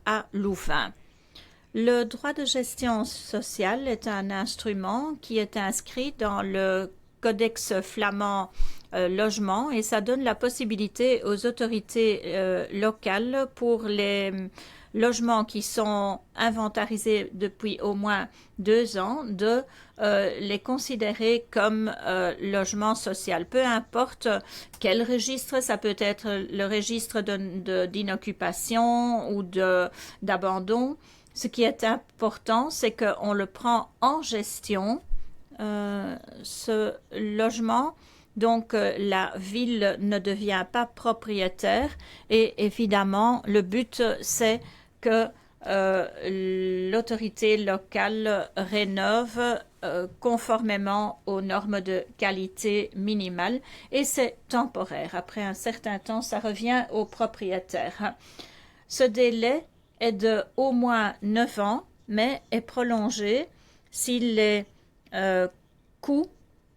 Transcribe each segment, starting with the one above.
à Louvain. Le droit de gestion sociale est un instrument qui est inscrit dans le Codex flamand logement et ça donne la possibilité aux autorités locales pour les logements qui sont inventarisés depuis au moins 2 ans de les considérer comme logement social. Peu importe quel registre, ça peut être le registre d'inoccupation ou d'abandon. Ce qui est important, c'est qu'on le prend en gestion, ce logement. Donc, la ville ne devient pas propriétaire et évidemment, le but, c'est que l'autorité locale rénove conformément aux normes de qualité minimale et c'est temporaire. Après un certain temps, ça revient au propriétaire. Ce délai est de au moins 9 ans, mais est prolongé si les coûts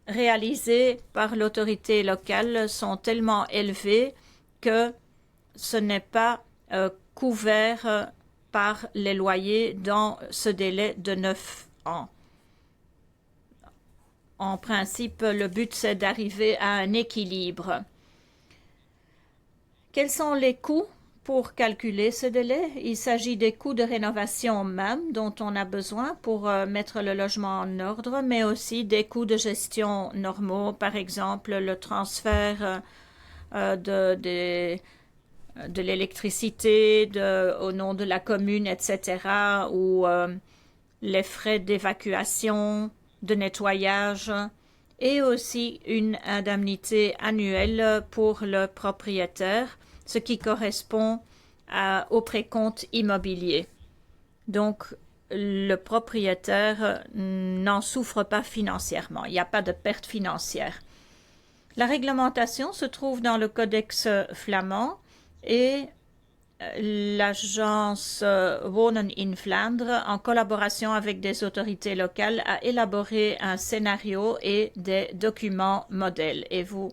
réalisés par l'autorité locale sont tellement élevés que ce n'est pas couvert par les loyers dans ce délai de 9 ans. En principe, le but, c'est d'arriver à un équilibre. Quels sont les coûts pour calculer ce délai? Il s'agit des coûts de rénovation même dont on a besoin pour mettre le logement en ordre, mais aussi des coûts de gestion normaux, par exemple le transfert de l'électricité au nom de la commune, etc., ou les frais d'évacuation, de nettoyage, et aussi une indemnité annuelle pour le propriétaire, ce qui correspond au précompte immobilier. Donc, le propriétaire n'en souffre pas financièrement. Il n'y a pas de perte financière. La réglementation se trouve dans le Codex flamand et l'agence Wonen in Vlaanderen, en collaboration avec des autorités locales, a élaboré un scénario et des documents modèles. Et vous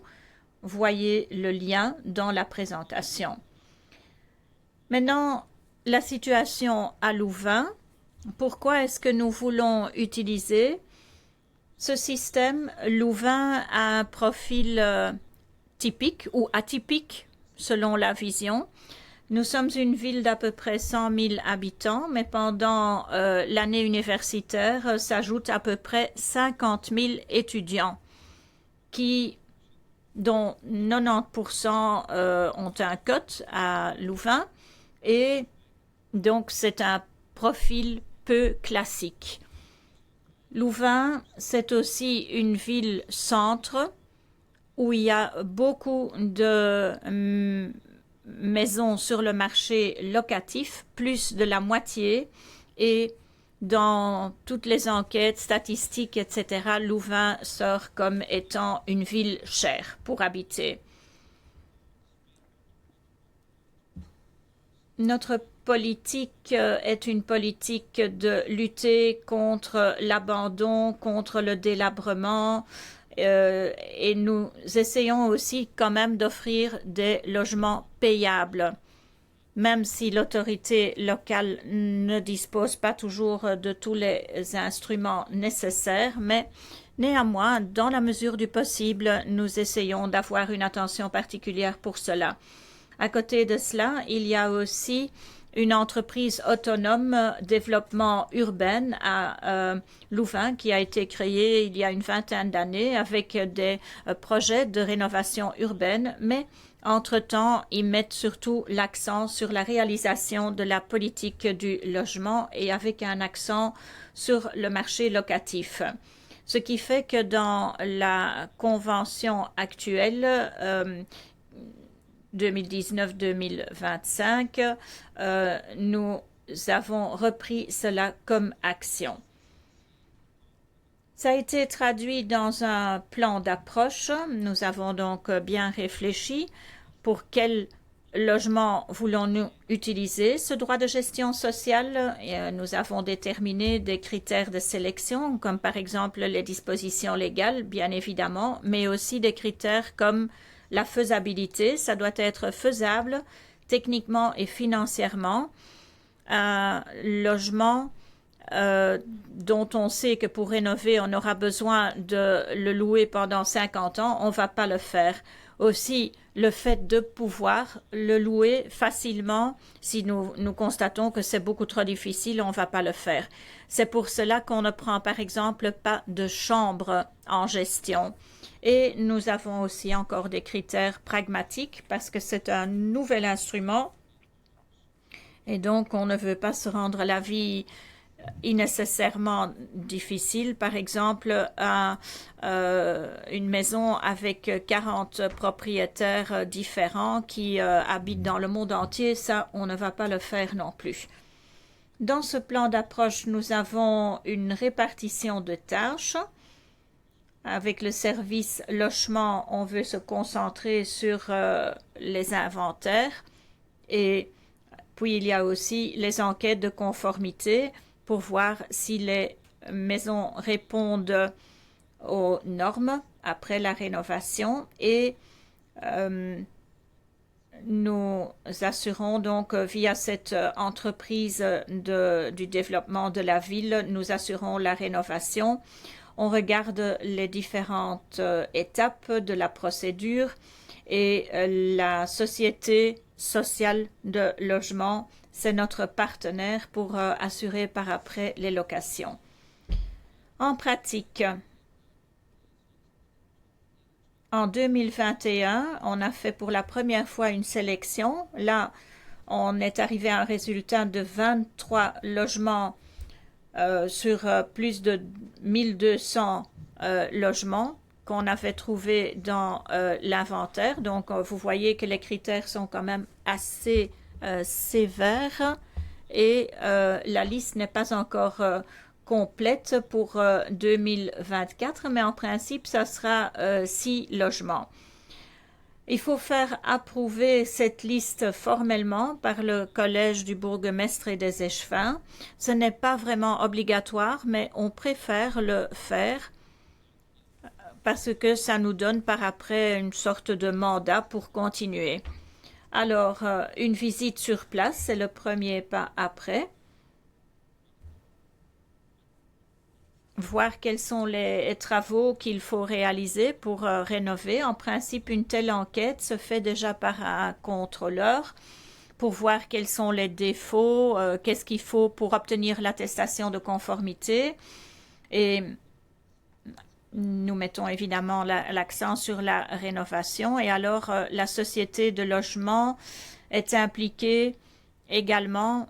voyez le lien dans la présentation. Maintenant, la situation à Louvain. Pourquoi est-ce que nous voulons utiliser ce système? Louvain a un profil typique ou atypique selon la vision. Nous sommes une ville d'à peu près 100 000 habitants, mais pendant l'année universitaire s'ajoutent à peu près 50 000 étudiants dont 90% ont un cote à Louvain et donc c'est un profil peu classique. Louvain, c'est aussi une ville centre où il y a beaucoup de maisons sur le marché locatif, plus de la moitié, et dans toutes les enquêtes statistiques, etc., Louvain sort comme étant une ville chère pour habiter. Notre politique est une politique de lutter contre l'abandon, contre le délabrement, et nous essayons aussi quand même d'offrir des logements payables, même si l'autorité locale ne dispose pas toujours de tous les instruments nécessaires, mais néanmoins, dans la mesure du possible, nous essayons d'avoir une attention particulière pour cela. À côté de cela, il y a aussi une entreprise autonome développement urbain à Louvain qui a été créée il y a une vingtaine d'années avec des projets de rénovation urbaine, mais entre-temps, ils mettent surtout l'accent sur la réalisation de la politique du logement et avec un accent sur le marché locatif. Ce qui fait que dans la convention actuelle, 2019-2025, nous avons repris cela comme action. Ça a été traduit dans un plan d'approche. Nous avons donc bien réfléchi pour quel logement voulons-nous utiliser ce droit de gestion sociale. Nous avons déterminé des critères de sélection, comme par exemple les dispositions légales, bien évidemment, mais aussi des critères comme la faisabilité. Ça doit être faisable techniquement et financièrement. un logement dont on sait que pour rénover, on aura besoin de le louer pendant 50 ans, on ne va pas le faire. Aussi, le fait de pouvoir le louer facilement, si nous constatons que c'est beaucoup trop difficile, on ne va pas le faire. C'est pour cela qu'on ne prend par exemple pas de chambre en gestion. Et nous avons aussi encore des critères pragmatiques parce que c'est un nouvel instrument et donc on ne veut pas se rendre la vie nécessairement difficile. Par exemple, une maison avec 40 propriétaires différents qui habitent dans le monde entier, ça, on ne va pas le faire non plus. Dans ce plan d'approche, nous avons une répartition de tâches. Avec le service logement, on veut se concentrer sur les inventaires et puis il y a aussi les enquêtes de conformité pour voir si les maisons répondent aux normes après la rénovation et nous assurons donc via cette entreprise du développement de la ville, nous assurons la rénovation. On regarde les différentes étapes de la procédure et la société sociale de logement, c'est notre partenaire pour assurer par après les locations. En pratique, en 2021, on a fait pour la première fois une sélection. Là, on est arrivé à un résultat de 23 logements sur plus de 1200 logements qu'on avait trouvés dans l'inventaire. Donc, vous voyez que les critères sont quand même assez sévères et la liste n'est pas encore complète pour 2024, mais en principe, ça sera 6 logements. Il faut faire approuver cette liste formellement par le collège du bourgmestre et des échevins. Ce n'est pas vraiment obligatoire, mais on préfère le faire parce que ça nous donne par après une sorte de mandat pour continuer. Alors, une visite sur place, c'est le premier pas après. Voir quels sont les travaux qu'il faut réaliser pour rénover. En principe, une telle enquête se fait déjà par un contrôleur pour voir quels sont les défauts, qu'est-ce qu'il faut pour obtenir l'attestation de conformité. Et nous mettons évidemment l'accent sur la rénovation. Et alors, la société de logement est impliquée également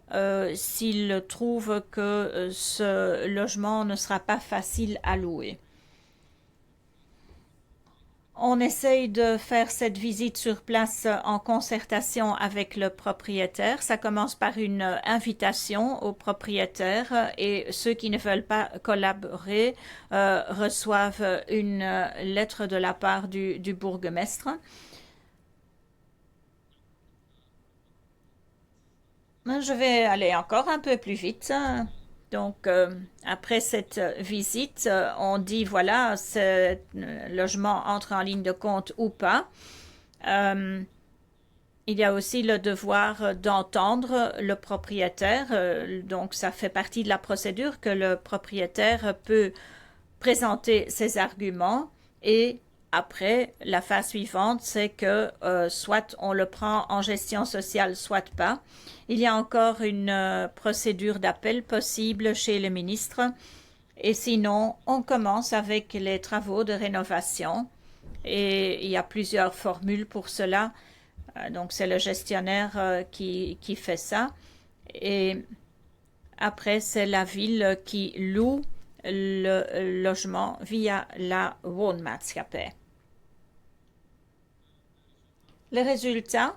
s'il trouve que ce logement ne sera pas facile à louer. On essaye de faire cette visite sur place en concertation avec le propriétaire. Ça commence par une invitation au propriétaire et ceux qui ne veulent pas collaborer reçoivent une lettre de la part du bourgmestre. Je vais aller encore un peu plus vite. Donc, après cette visite, on dit, voilà, ce logement entre en ligne de compte ou pas. Il y a aussi le devoir d'entendre le propriétaire. Donc, ça fait partie de la procédure que le propriétaire peut présenter ses arguments et après, la phase suivante, c'est que soit on le prend en gestion sociale, soit pas. Il y a encore une procédure d'appel possible chez le ministre. Et sinon, on commence avec les travaux de rénovation. Et il y a plusieurs formules pour cela. Donc, c'est le gestionnaire qui fait ça. Et après, c'est la ville qui loue le logement via la woonmaatschappij. Les résultats,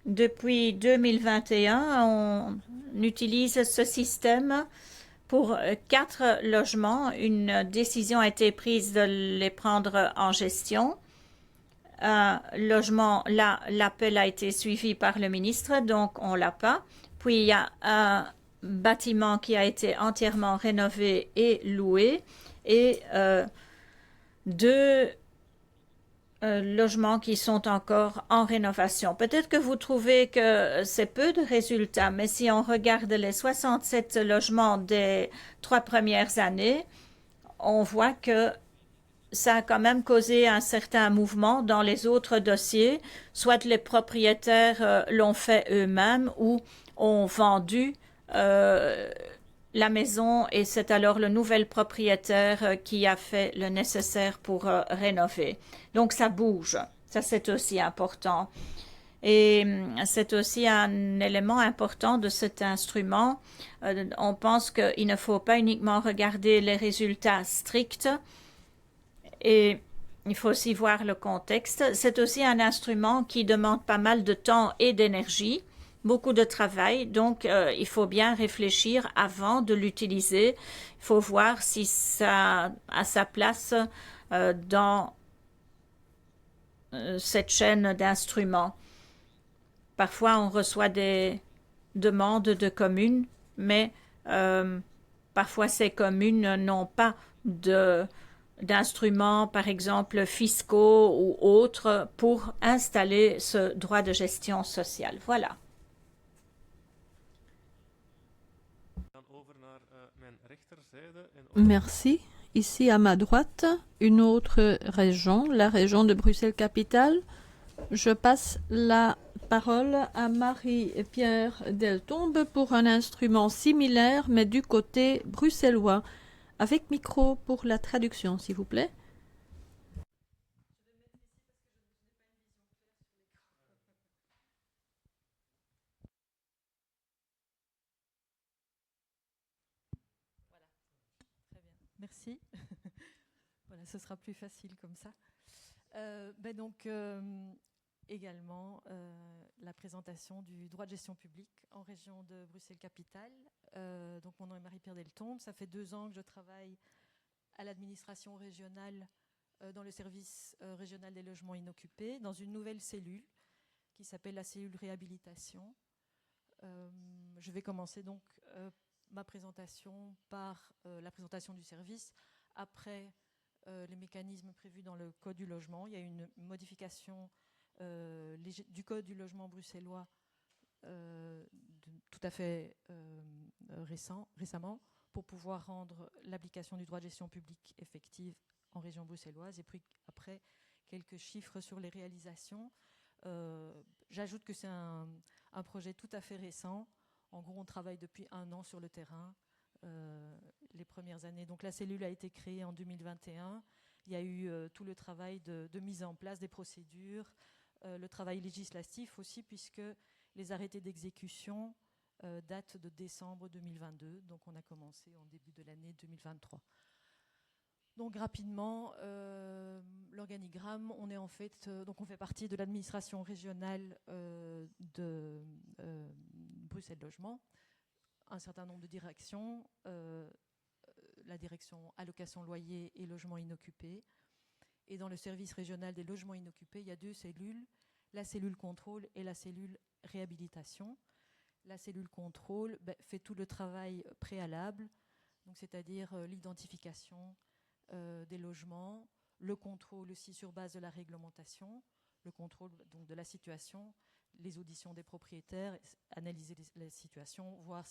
depuis 2021, on utilise ce système pour 4 logements. Une décision a été prise de les prendre en gestion. Un logement, là, l'appel a été suivi par le ministre, donc on l'a pas. Puis il y a un bâtiment qui a été entièrement rénové et loué et 2 logements qui sont encore en rénovation. Peut-être que vous trouvez que c'est peu de résultats, mais si on regarde les 67 logements des 3 premières années, on voit que ça a quand même causé un certain mouvement dans les autres dossiers, soit les propriétaires l'ont fait eux-mêmes ou ont vendu euh, la maison et c'est alors le nouvel propriétaire qui a fait le nécessaire pour rénover. Donc ça bouge, ça c'est aussi important. Et c'est aussi un élément important de cet instrument. On pense qu'il ne faut pas uniquement regarder les résultats stricts, et il faut aussi voir le contexte. C'est aussi un instrument qui demande pas mal de temps et d'énergie, beaucoup de travail, donc il faut bien réfléchir avant de l'utiliser. Il faut voir si ça a sa place dans cette chaîne d'instruments. Parfois, on reçoit des demandes de communes, mais euh, parfois ces communes n'ont pas de d'instruments, par exemple fiscaux ou autres, pour installer ce droit de gestion sociale. Voilà. Merci. Ici à ma droite, une autre région, la région de Bruxelles-Capitale. Je passe la parole à Marie-Pierre Deltombe pour un instrument similaire, mais du côté bruxellois. Avec micro pour la traduction, s'il vous plaît. Très bien, merci. Voilà, ce sera plus facile comme ça. Également la présentation du droit de gestion publique en région de Bruxelles-Capitale. Donc mon nom est Marie-Pierre Deltombe. Ça fait 2 ans que je travaille à l'administration régionale dans le service régional des logements inoccupés, dans une nouvelle cellule qui s'appelle la cellule réhabilitation. Je vais commencer donc ma présentation par la présentation du service. Après les mécanismes prévus dans le Code du logement, il y a une modification du Code du logement bruxellois tout à fait récemment pour pouvoir rendre l'application du droit de gestion publique effective en région bruxelloise. Et puis après, quelques chiffres sur les réalisations. J'ajoute que c'est un projet tout à fait récent. En gros, on travaille depuis 1 an sur le terrain. Les premières années. Donc la cellule a été créée en 2021. Il y a eu tout le travail de mise en place des procédures, le travail législatif aussi, puisque les arrêtés d'exécution datent de décembre 2022. Donc on a commencé en début de l'année 2023. Donc rapidement, l'organigramme, on est en fait, donc on fait partie de l'administration régionale de Bruxelles Logement, un certain nombre de directions, la direction allocation loyer et logement inoccupé. Et dans le service régional des logements inoccupés, il y a 2 cellules, la cellule contrôle et la cellule réhabilitation. La cellule contrôle fait tout le travail préalable, donc c'est-à-dire l'identification des logements, le contrôle aussi sur base de la réglementation, le contrôle donc de la situation, les auditions des propriétaires, analyser les situations, voir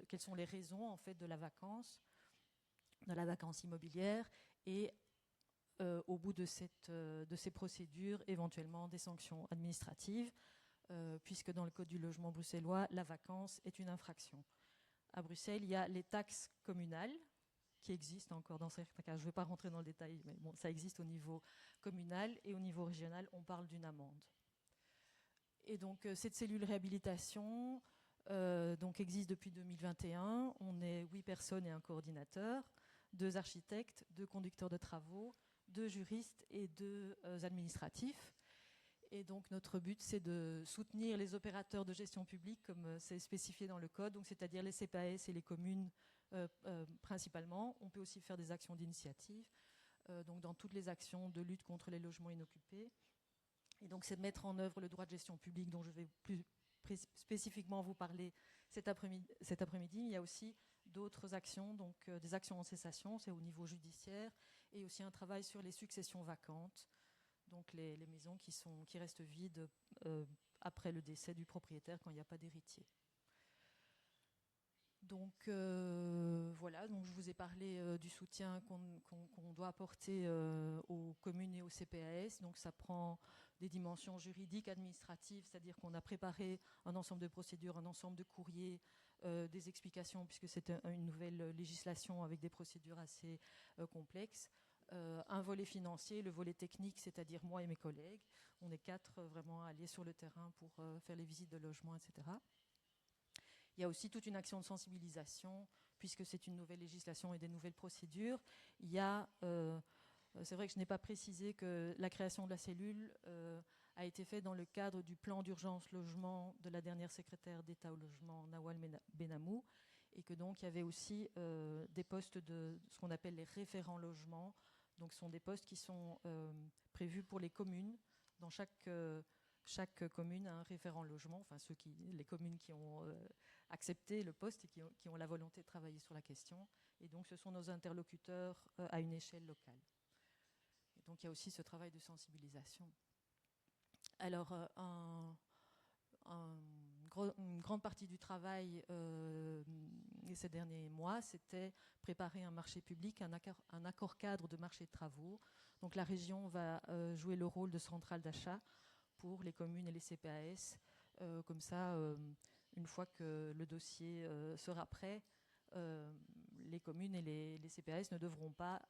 quelles sont les raisons en fait de la vacance immobilière et au bout de ces procédures, éventuellement des sanctions administratives, puisque dans le Code du logement bruxellois, la vacance est une infraction. À Bruxelles, il y a les taxes communales qui existent encore dans certains cas. Je ne vais pas rentrer dans le détail, mais bon, ça existe au niveau communal et au niveau régional, on parle d'une amende. Et donc cette cellule réhabilitation donc existe depuis 2021. On est 8 personnes et un coordinateur, 2 architectes, 2 conducteurs de travaux, 2 juristes et 2 administratifs. Et donc notre but, c'est de soutenir les opérateurs de gestion publique, comme c'est spécifié dans le code, donc c'est-à-dire les CPAS et les communes principalement. On peut aussi faire des actions d'initiative, donc dans toutes les actions de lutte contre les logements inoccupés. Et donc c'est de mettre en œuvre le droit de gestion publique dont je vais plus spécifiquement vous parler cet après-midi. Il y a aussi d'autres actions, donc des actions en cessation, c'est au niveau judiciaire, et aussi un travail sur les successions vacantes. donc les maisons qui restent vides après le décès du propriétaire quand il n'y a pas d'héritier. Donc voilà, donc je vous ai parlé du soutien qu'on doit apporter aux communes et aux CPAS. Donc ça prend des dimensions juridiques, administratives, c'est-à-dire qu'on a préparé un ensemble de procédures, un ensemble de courriers, des explications, puisque c'est une nouvelle législation avec des procédures assez complexes. Un volet financier, le volet technique, c'est-à-dire moi et mes collègues. On est 4 vraiment allés sur le terrain pour faire les visites de logement, etc. Il y a aussi toute une action de sensibilisation, puisque c'est une nouvelle législation et des nouvelles procédures. Il y a, c'est vrai que je n'ai pas précisé que la création de la cellule a été faite dans le cadre du plan d'urgence logement de la dernière secrétaire d'État au logement, Nawal Benamou, et que donc il y avait aussi des postes de ce qu'on appelle les référents logements. Donc ce sont des postes qui sont prévus pour les communes. Dans chaque commune a un référent logement, enfin les communes qui ont accepté le poste et qui ont la volonté de travailler sur la question. Et donc ce sont nos interlocuteurs à une échelle locale. Et donc il y a aussi ce travail de sensibilisation. Alors une grande partie du travail ces derniers mois, c'était préparer un marché public, un accord cadre de marché de travaux. Donc la région va jouer le rôle de centrale d'achat pour les communes et les CPAS. Comme ça, une fois que le dossier sera prêt, les communes et les CPAS ne devront pas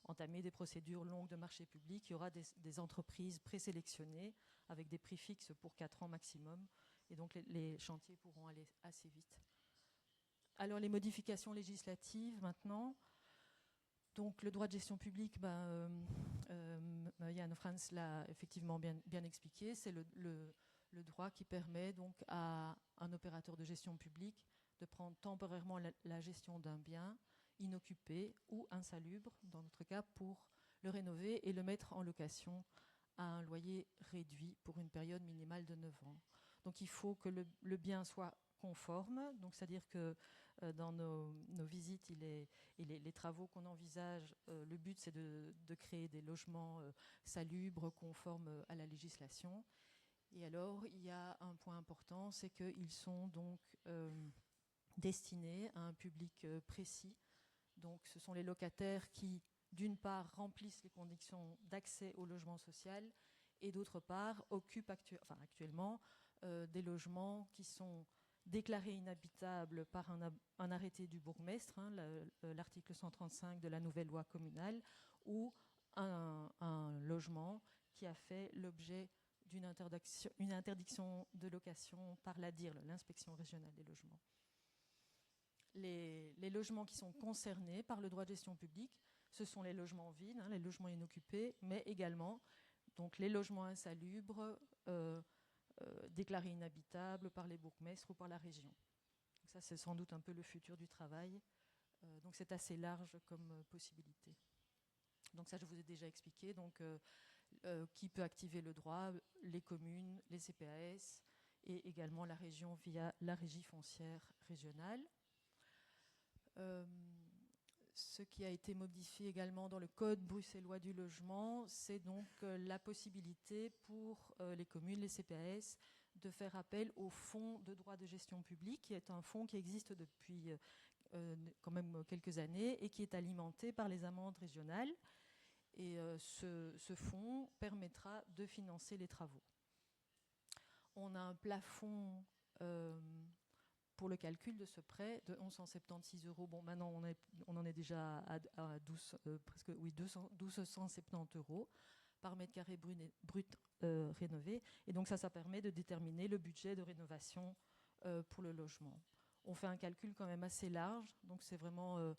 entamer des procédures longues de marché public. Il y aura des entreprises présélectionnées avec des prix fixes pour 4 ans maximum. Et donc les chantiers pourront aller assez vite. Alors les modifications législatives maintenant. Donc le droit de gestion publique, Yann Frans l'a effectivement bien expliqué, c'est le droit qui permet donc à un opérateur de gestion publique de prendre temporairement la gestion d'un bien inoccupé ou insalubre, dans notre cas, pour le rénover et le mettre en location à un loyer réduit pour une période minimale de 9 ans. Donc il faut que le bien soit conforme, donc c'est-à-dire que dans nos visites et les travaux qu'on envisage, le but c'est de créer des logements salubres, conformes à la législation. Et alors il y a un point important, c'est qu'ils sont donc destinés à un public précis. Donc ce sont les locataires qui, d'une part, remplissent les conditions d'accès au logement social et d'autre part, occupent actuellement des logements qui sont déclarés inhabitables par un arrêté du bourgmestre, l'article 135 de la nouvelle loi communale, ou un logement qui a fait l'objet d'une interdiction de location par la DIRL, l'inspection régionale des logements. Les logements qui sont concernés par le droit de gestion publique, ce sont les logements vides, les logements inoccupés, mais également donc, les logements insalubres déclarés inhabitables par les bourgmestres ou par la région. Donc ça, c'est sans doute un peu le futur du travail. Donc c'est assez large comme possibilité. Donc ça, je vous ai déjà expliqué. Donc, qui peut activer le droit? Les communes, les CPAS et également la région via la régie foncière régionale. Ce qui a été modifié également dans le code bruxellois du logement, c'est donc la possibilité pour les communes, les CPAS, de faire appel au fonds de droit de gestion publique, qui est un fonds qui existe depuis quand même quelques années et qui est alimenté par les amendes régionales. Et ce fonds permettra de financer les travaux. On a un plafond pour le calcul de ce prêt de 1176 €. Bon, maintenant, on en est déjà à 1270 € par mètre carré brut rénové. Et donc, ça permet de déterminer le budget de rénovation pour le logement. On fait un calcul quand même assez large. Donc, c'est vraiment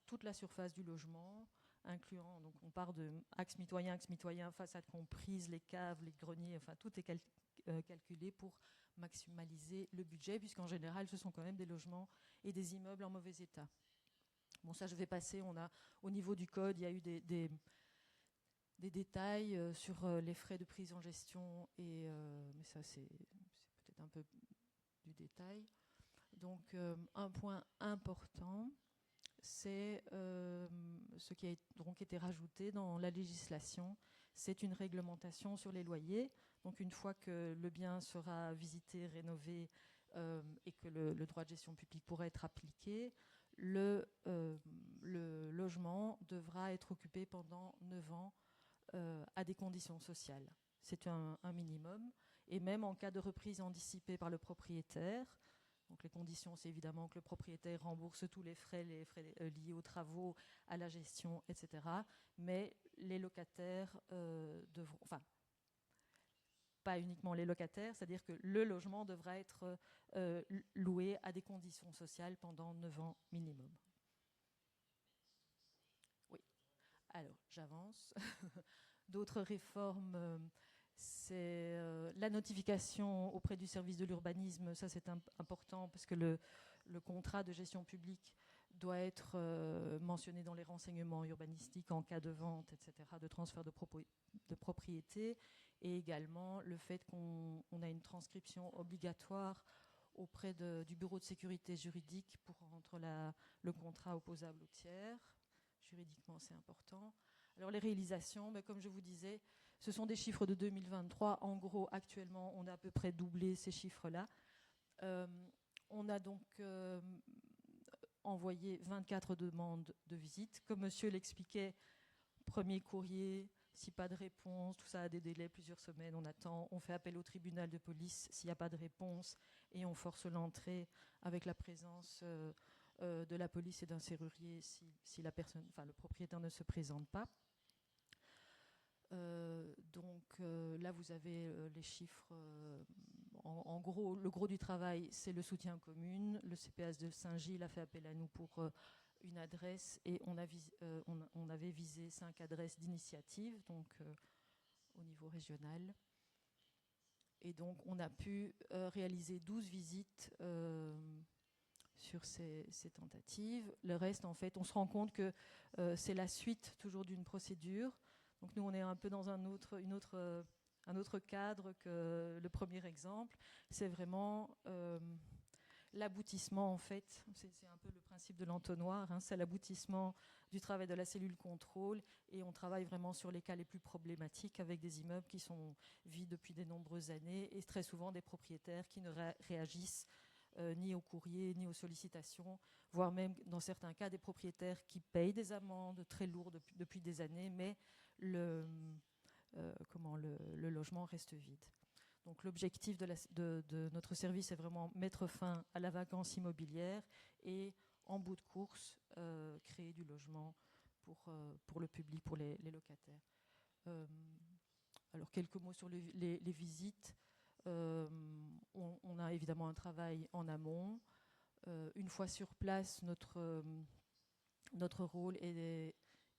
toute la surface du logement, incluant, donc on part de axe mitoyen, façade comprise, les caves, les greniers, enfin, tout est calculé pour maximaliser le budget, puisqu'en général, ce sont quand même des logements et des immeubles en mauvais état. Bon, ça, je vais passer. Au niveau du code, il y a eu des détails sur les frais de prise en gestion, mais ça, c'est peut-être un peu du détail. Donc, un point important, c'est ce qui a donc été rajouté dans la législation. C'est une réglementation sur les loyers. Donc une fois que le bien sera visité, rénové et que le droit de gestion publique pourra être appliqué, le logement devra être occupé pendant 9 ans à des conditions sociales. C'est un minimum. Et même en cas de reprise anticipée par le propriétaire, donc les conditions, c'est évidemment que le propriétaire rembourse tous les frais liés aux travaux, à la gestion, etc. Mais les locataires devront... Enfin, pas uniquement les locataires, c'est-à-dire que le logement devra être loué à des conditions sociales pendant 9 ans minimum. Oui. Alors, j'avance. D'autres réformes... c'est la notification auprès du service de l'urbanisme. Ça, c'est important parce que le contrat de gestion publique doit être mentionné dans les renseignements urbanistiques en cas de vente, etc., de transfert de propriété, et également le fait qu'on a une transcription obligatoire auprès du bureau de sécurité juridique pour rendre le contrat opposable au tiers. Juridiquement, c'est important. Alors, les réalisations, comme je vous disais, ce sont des chiffres de 2023. En gros, actuellement, on a à peu près doublé ces chiffres-là. On a donc envoyé 24 demandes de visite. Comme monsieur l'expliquait, premier courrier, si pas de réponse, tout ça a des délais, plusieurs semaines, on attend. On fait appel au tribunal de police s'il n'y a pas de réponse et on force l'entrée avec la présence de la police et d'un serrurier si la personne, enfin, le propriétaire ne se présente pas. Donc là, vous avez les chiffres. En gros, le gros du travail, c'est le soutien commune. Le CPS de Saint-Gilles a fait appel à nous pour une adresse et on avait visé 5 adresses d'initiative, donc au niveau régional. Et donc, on a pu réaliser 12 visites sur ces tentatives. Le reste, en fait, on se rend compte que c'est la suite toujours d'une procédure. Donc nous, on est un peu dans un autre cadre que le premier exemple. C'est vraiment l'aboutissement, en fait. C'est un peu le principe de l'entonnoir. Hein, c'est l'aboutissement du travail de la cellule contrôle. Et on travaille vraiment sur les cas les plus problématiques avec des immeubles qui sont vides depuis de nombreuses années et très souvent des propriétaires qui ne réagissent ni au courrier, ni aux sollicitations, voire même dans certains cas des propriétaires qui payent des amendes très lourdes depuis des années, mais le logement reste vide. Donc l'objectif de notre service est vraiment mettre fin à la vacance immobilière et, en bout de course, créer du logement pour le public, pour les locataires. Alors quelques mots sur les visites. On a évidemment un travail en amont. Une fois sur place, notre rôle est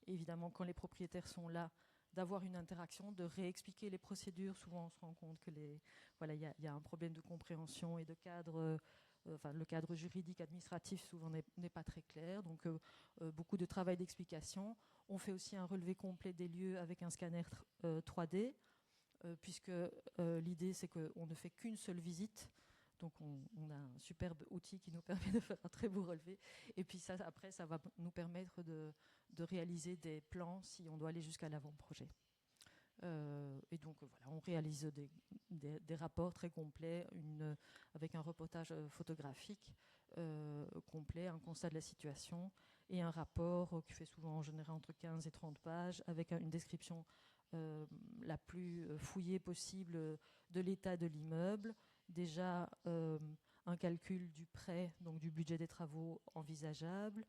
évidemment, quand les propriétaires sont là, d'avoir une interaction, de réexpliquer les procédures. Souvent, on se rend compte que y a un problème de compréhension et de cadre. Le cadre juridique, administratif, souvent n'est pas très clair. Donc, beaucoup de travail d'explication. On fait aussi un relevé complet des lieux avec un scanner 3D, puisque l'idée, c'est qu'on ne fait qu'une seule visite. Donc, on a un superbe outil qui nous permet de faire un très beau relevé. Et puis, après, ça va nous permettre de réaliser des plans si on doit aller jusqu'à l'avant-projet. Et donc, voilà, on réalise des rapports très complets avec un reportage photographique complet, un constat de la situation et un rapport qui fait souvent en général entre 15 et 30 pages avec une description la plus fouillée possible de l'état de l'immeuble. Déjà, un calcul du prêt, donc du budget des travaux envisageables,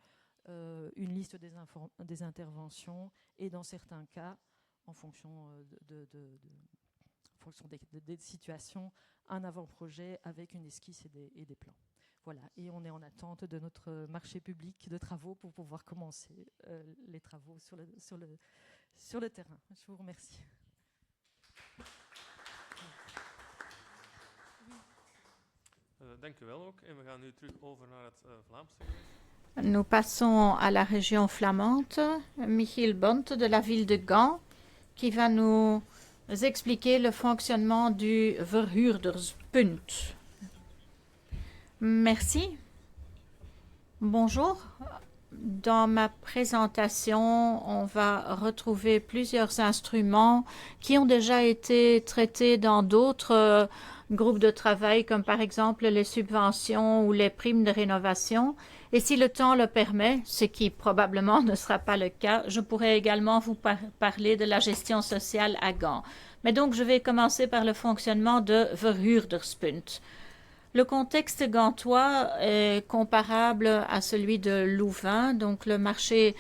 une liste des interventions et, dans certains cas, en fonction des situations, un avant-projet avec une esquisse et des plans. Voilà, et on est en attente de notre marché public de travaux pour pouvoir commencer les travaux sur le terrain. Je vous remercie. Dank u wel ook. En we gaan nu terug over naar het Vlaamse gebied. Nous passons à la région flamande. Michiel Bonte de la ville de Gand qui va nous expliquer le fonctionnement du Verhuurderspunt. Merci. Bonjour. Dans ma présentation, on va retrouver plusieurs instruments qui ont déjà été traités dans d'autres groupes de travail, comme par exemple les subventions ou les primes de rénovation. Et si le temps le permet, ce qui probablement ne sera pas le cas, je pourrais également vous parler de la gestion sociale à Gand. Mais donc, je vais commencer par le fonctionnement de Verhuurderspunt. Le contexte gantois est comparable à celui de Louvain, donc le marché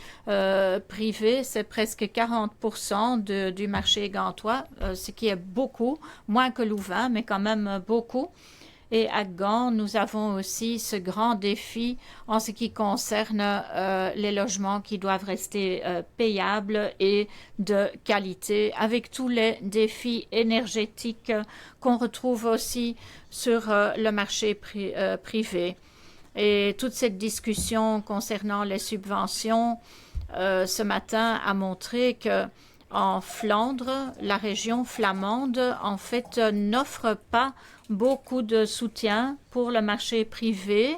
privé, c'est presque 40% du marché gantois, ce qui est beaucoup, moins que Louvain, mais quand même beaucoup. Et à Gand, nous avons aussi ce grand défi en ce qui concerne les logements qui doivent rester payables et de qualité, avec tous les défis énergétiques qu'on retrouve aussi sur le marché privé. Et toute cette discussion concernant les subventions ce matin a montré que en Flandre, la région flamande, en fait, n'offre pas beaucoup de soutien pour le marché privé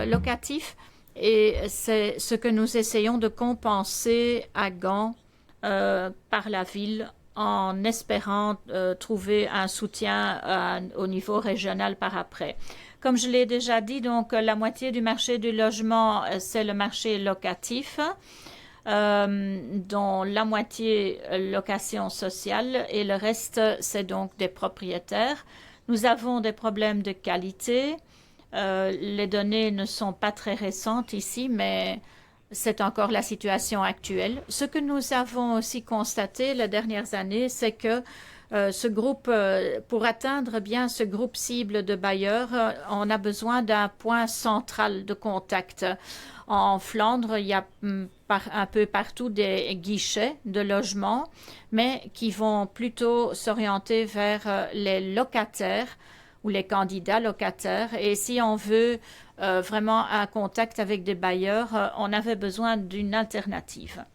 locatif et c'est ce que nous essayons de compenser à Gand par la ville en espérant trouver un soutien au niveau régional par après. Comme je l'ai déjà dit, donc la moitié du marché du logement, c'est le marché locatif. Dont la moitié location sociale et le reste, c'est donc des propriétaires. Nous avons des problèmes de qualité. Les données ne sont pas très récentes ici, mais c'est encore la situation actuelle. Ce que nous avons aussi constaté les dernières années, c'est que ce groupe, pour atteindre bien ce groupe cible de bailleurs, on a besoin d'un point central de contact. En Flandre, il y a un peu partout des guichets de logement, mais qui vont plutôt s'orienter vers les locataires ou les candidats locataires. Et si on veut vraiment un contact avec des bailleurs, on avait besoin d'une alternative.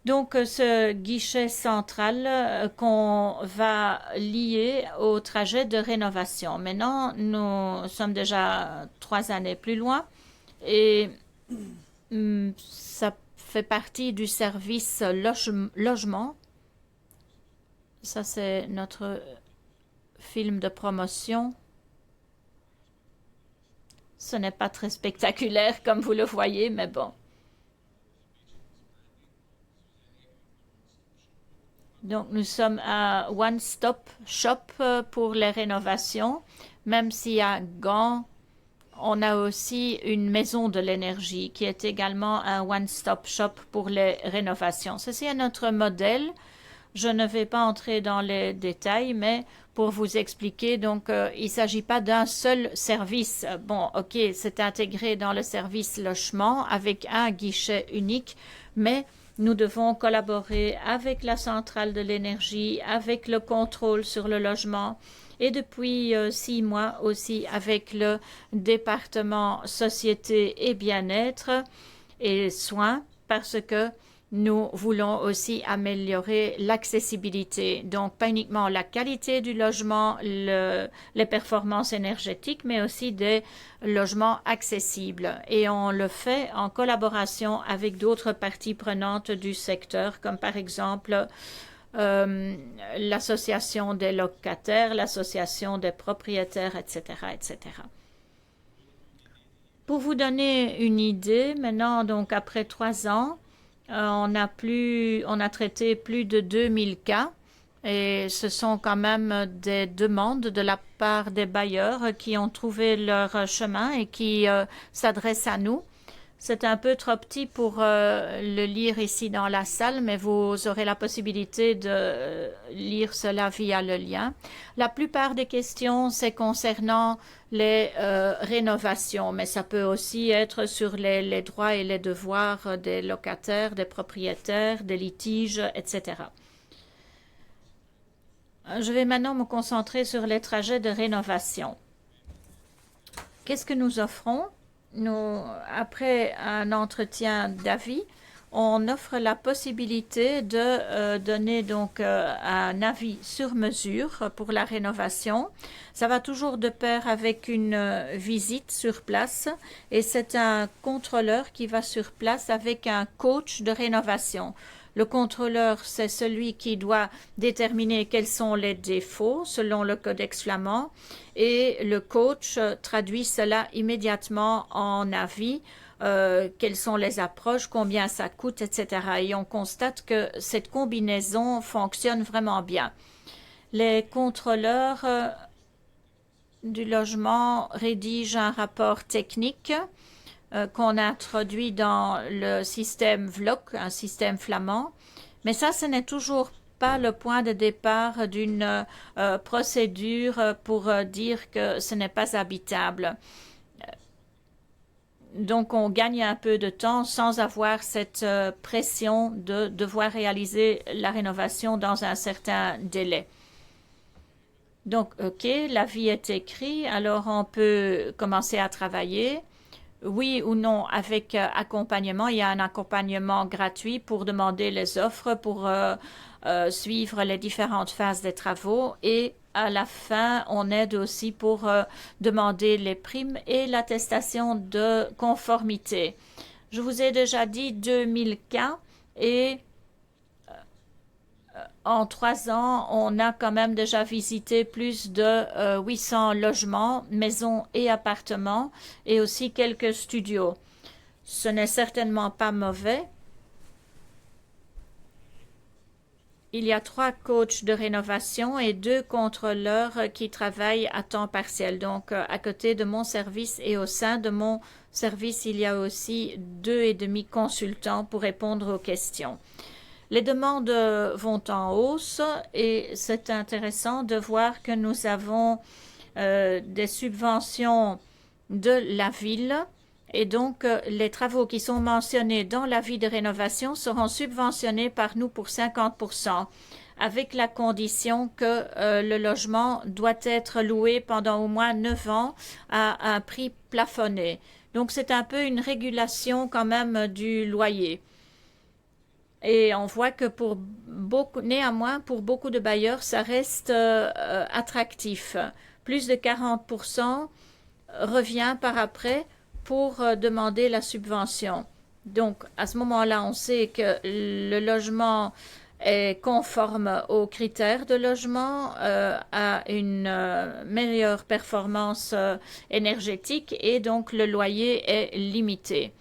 Donc, ce guichet central qu'on va lier au trajet de rénovation. Maintenant, nous sommes déjà 3 années plus loin et ça fait partie du service logement. Ça, c'est notre film de promotion. Ce n'est pas très spectaculaire comme vous le voyez, mais bon. Donc, nous sommes un one-stop shop pour les rénovations, même si à Gand, on a aussi une maison de l'énergie qui est également un one-stop shop pour les rénovations. Ceci est notre modèle. Je ne vais pas entrer dans les détails, mais pour vous expliquer, donc, il ne s'agit pas d'un seul service. Bon, ok, c'est intégré dans le service logement avec un guichet unique, mais nous devons collaborer avec la centrale de l'énergie, avec le contrôle sur le logement et depuis 6 mois aussi avec le département société et bien-être et soins parce que nous voulons aussi améliorer l'accessibilité. Donc, pas uniquement la qualité du logement, les performances énergétiques, mais aussi des logements accessibles. Et on le fait en collaboration avec d'autres parties prenantes du secteur, comme par exemple l'association des locataires, l'association des propriétaires, etc., etc. Pour vous donner une idée, maintenant, donc après 3 ans, on a traité plus de 2000 cas et ce sont quand même des demandes de la part des bailleurs qui ont trouvé leur chemin et qui s'adressent à nous. C'est un peu trop petit pour le lire ici dans la salle, mais vous aurez la possibilité de lire cela via le lien. La plupart des questions, c'est concernant les rénovations, mais ça peut aussi être sur les droits et les devoirs des locataires, des propriétaires, des litiges, etc. Je vais maintenant me concentrer sur les trajets de rénovation. Qu'est-ce que nous offrons? Après un entretien d'avis, on offre la possibilité de donner donc un avis sur mesure pour la rénovation. Ça va toujours de pair avec une visite sur place et c'est un contrôleur qui va sur place avec un coach de rénovation. Le contrôleur, c'est celui qui doit déterminer quels sont les défauts selon le codex flamand et le coach traduit cela immédiatement en avis. Quelles sont les approches, combien ça coûte, etc. Et on constate que cette combinaison fonctionne vraiment bien. Les contrôleurs du logement rédigent un rapport technique qu'on a introduit dans le système VLOC, un système flamand. Mais ça, ce n'est toujours pas le point de départ d'une procédure pour dire que ce n'est pas habitable. Donc, on gagne un peu de temps sans avoir cette pression de devoir réaliser la rénovation dans un certain délai. Donc, OK, l'avis est écrit, alors on peut commencer à travailler. Oui ou non, avec accompagnement, il y a un accompagnement gratuit pour demander les offres, pour suivre les différentes phases des travaux et à la fin, on aide aussi pour demander les primes et l'attestation de conformité. Je vous ai déjà dit 2000 cas et en 3 ans, on a quand même déjà visité plus de 800 logements, maisons et appartements et aussi quelques studios. Ce n'est certainement pas mauvais. Il y a 3 coachs de rénovation et 2 contrôleurs qui travaillent à temps partiel. Donc, à côté de mon service et au sein de mon service, il y a aussi 2,5 consultants pour répondre aux questions. Les demandes vont en hausse et c'est intéressant de voir que nous avons des subventions de la ville et donc les travaux qui sont mentionnés dans l'avis de rénovation seront subventionnés par nous pour 50%, avec la condition que le logement doit être loué pendant au moins 9 ans à un prix plafonné. Donc c'est un peu une régulation quand même du loyer. Et on voit que néanmoins, pour beaucoup de bailleurs, ça reste attractif. Plus de 40% revient par après pour demander la subvention. Donc, à ce moment-là, on sait que le logement est conforme aux critères de logement, a une meilleure performance énergétique et donc le loyer est limité.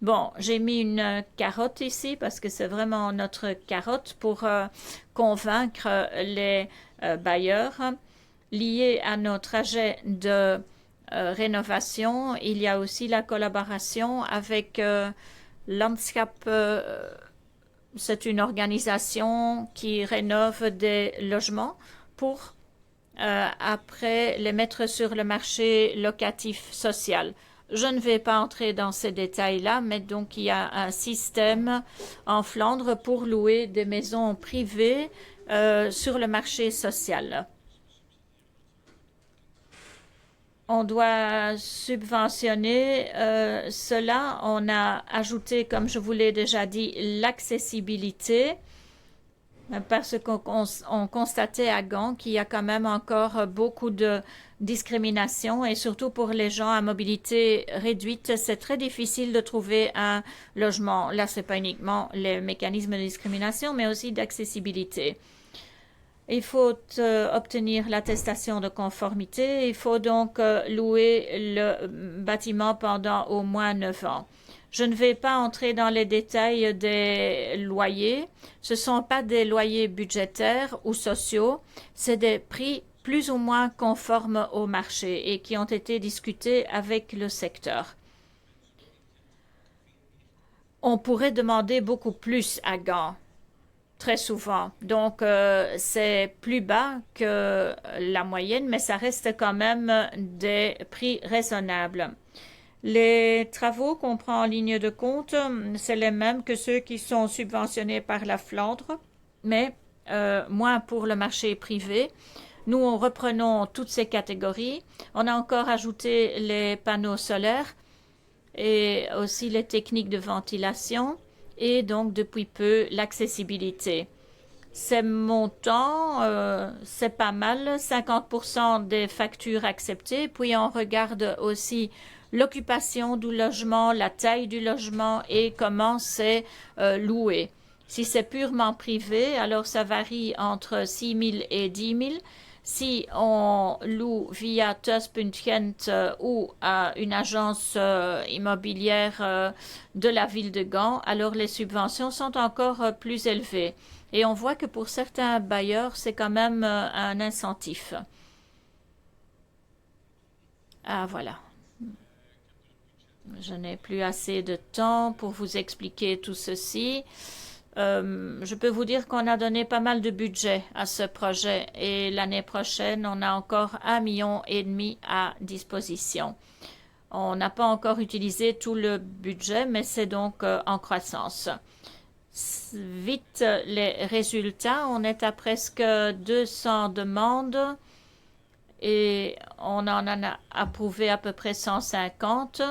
Bon, j'ai mis une carotte ici parce que c'est vraiment notre carotte pour convaincre les bailleurs. Lié à nos trajets de rénovation, il y a aussi la collaboration avec Landskap. C'est une organisation qui rénove des logements pour après les mettre sur le marché locatif social. Je ne vais pas entrer dans ces détails-là, mais donc il y a un système en Flandre pour louer des maisons privées sur le marché social. On doit subventionner cela. On a ajouté, comme je vous l'ai déjà dit, l'accessibilité parce qu'on constatait à Gand qu'il y a quand même encore beaucoup de discrimination et surtout pour les gens à mobilité réduite, c'est très difficile de trouver un logement. Là, ce n'est pas uniquement les mécanismes de discrimination, mais aussi d'accessibilité. Il faut obtenir l'attestation de conformité. Il faut donc louer le bâtiment pendant au moins 9 ans. Je ne vais pas entrer dans les détails des loyers. Ce ne sont pas des loyers budgétaires ou sociaux. C'est des prix plus ou moins conformes au marché et qui ont été discutés avec le secteur. On pourrait demander beaucoup plus à Gand. Très souvent. Donc, c'est plus bas que la moyenne, mais ça reste quand même des prix raisonnables. Les travaux qu'on prend en ligne de compte, c'est les mêmes que ceux qui sont subventionnés par la Flandre, mais moins pour le marché privé. Nous, reprenons toutes ces catégories. On a encore ajouté les panneaux solaires et aussi les techniques de ventilation et donc depuis peu l'accessibilité. Ces montants, c'est pas mal, 50% des factures acceptées, puis on regarde aussi l'occupation du logement, la taille du logement et comment c'est loué. Si c'est purement privé, alors ça varie entre 6 000 et 10 000. Si on loue via Tuss.Gent ou à une agence immobilière de la ville de Gand, alors les subventions sont encore plus élevées. Et on voit que pour certains bailleurs, c'est quand même un incentif. Ah, voilà. Je n'ai plus assez de temps pour vous expliquer tout ceci. Je peux vous dire qu'on a donné pas mal de budget à ce projet et l'année prochaine, on a encore 1,5 million à disposition. On n'a pas encore utilisé tout le budget, mais c'est donc en croissance. Vite les résultats, on est à presque 200 demandes et on en a approuvé à peu près 150.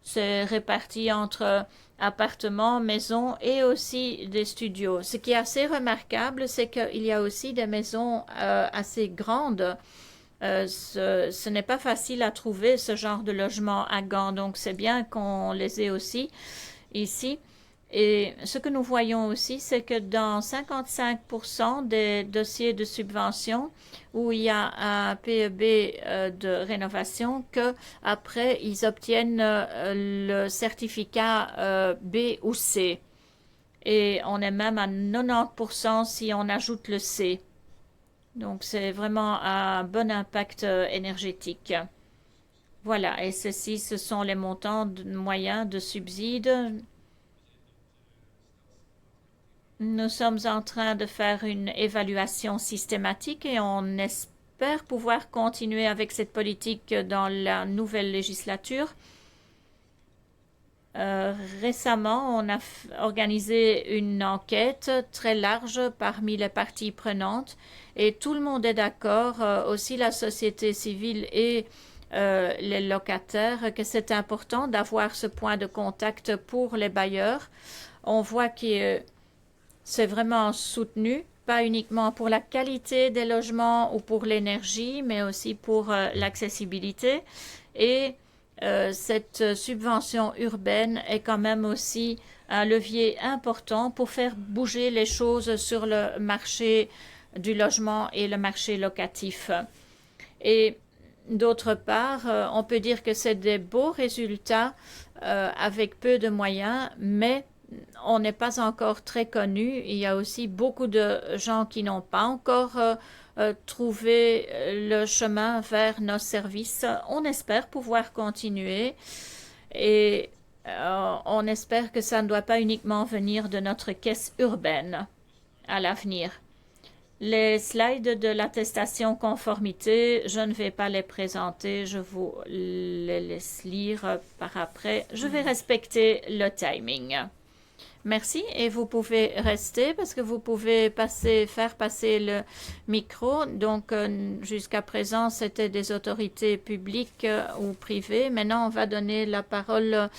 C'est réparti entre appartements, maisons et aussi des studios. Ce qui est assez remarquable, c'est qu'il y a aussi des maisons assez grandes. Ce n'est pas facile à trouver ce genre de logement à Gand, donc c'est bien qu'on les ait aussi ici. Et ce que nous voyons aussi, c'est que dans 55% des dossiers de subvention où il y a un PEB de rénovation, qu'après ils obtiennent le certificat B ou C. Et on est même à 90% si on ajoute le C. Donc c'est vraiment un bon impact énergétique. Voilà, et ceci, ce sont les montants moyens de subsides. Nous sommes en train de faire une évaluation systématique et on espère pouvoir continuer avec cette politique dans la nouvelle législature. Récemment, on a organisé une enquête très large parmi les parties prenantes et tout le monde est d'accord, aussi la société civile et les locataires, que c'est important d'avoir ce point de contact pour les bailleurs. On voit que c'est vraiment soutenu, pas uniquement pour la qualité des logements ou pour l'énergie, mais aussi pour l'accessibilité. Et cette subvention urbaine est quand même aussi un levier important pour faire bouger les choses sur le marché du logement et le marché locatif. Et d'autre part, on peut dire que c'est des beaux résultats avec peu de moyens, mais on n'est pas encore très connu. Il y a aussi beaucoup de gens qui n'ont pas encore trouvé le chemin vers nos services. On espère pouvoir continuer et on espère que ça ne doit pas uniquement venir de notre caisse urbaine à l'avenir. Les slides de l'attestation conformité, je ne vais pas les présenter, je vous les laisse lire par après. Je vais respecter le timing. Merci et vous pouvez rester parce que vous pouvez faire passer le micro. Donc jusqu'à présent c'était des autorités publiques ou privées. Maintenant on va donner la parole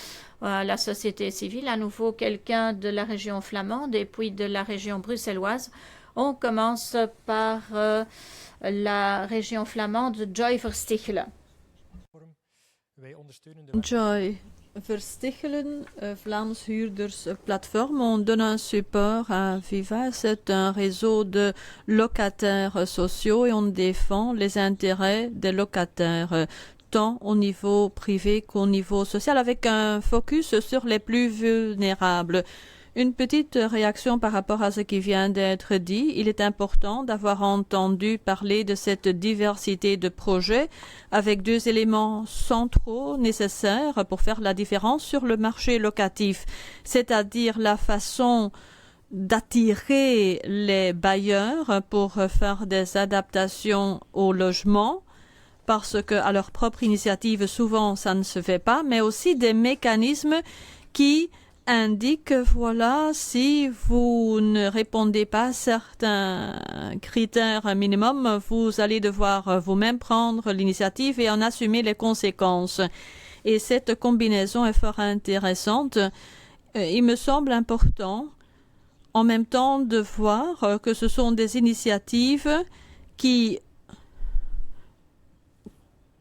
à la société civile. À nouveau quelqu'un de la région flamande et puis de la région bruxelloise. On commence par la région flamande, Joy Verstichelen. Joy Verstichelen, Vlaams Huurders Platform, on donne un support à Viva. C'est un réseau de locataires sociaux et on défend les intérêts des locataires, tant au niveau privé qu'au niveau social, avec un focus sur les plus vulnérables. Une petite réaction par rapport à ce qui vient d'être dit. Il est important d'avoir entendu parler de cette diversité de projets avec deux éléments centraux nécessaires pour faire la différence sur le marché locatif, c'est-à-dire la façon d'attirer les bailleurs pour faire des adaptations au logement, parce que à leur propre initiative, souvent, ça ne se fait pas, mais aussi des mécanismes qui indique, voilà, si vous ne répondez pas à certains critères minimums, vous allez devoir vous-même prendre l'initiative et en assumer les conséquences. Et cette combinaison est fort intéressante. il me semble important en même temps de voir que ce sont des initiatives qui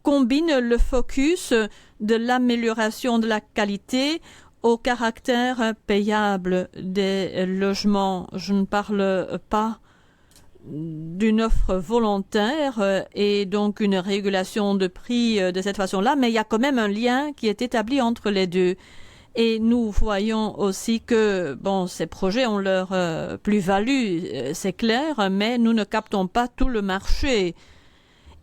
combinent le focus de l'amélioration de la qualité au caractère payable des logements. Je ne parle pas d'une offre volontaire et donc une régulation de prix de cette façon-là, mais il y a quand même un lien qui est établi entre les deux. Et nous voyons aussi que ces projets ont leur plus-value, c'est clair, mais nous ne captons pas tout le marché.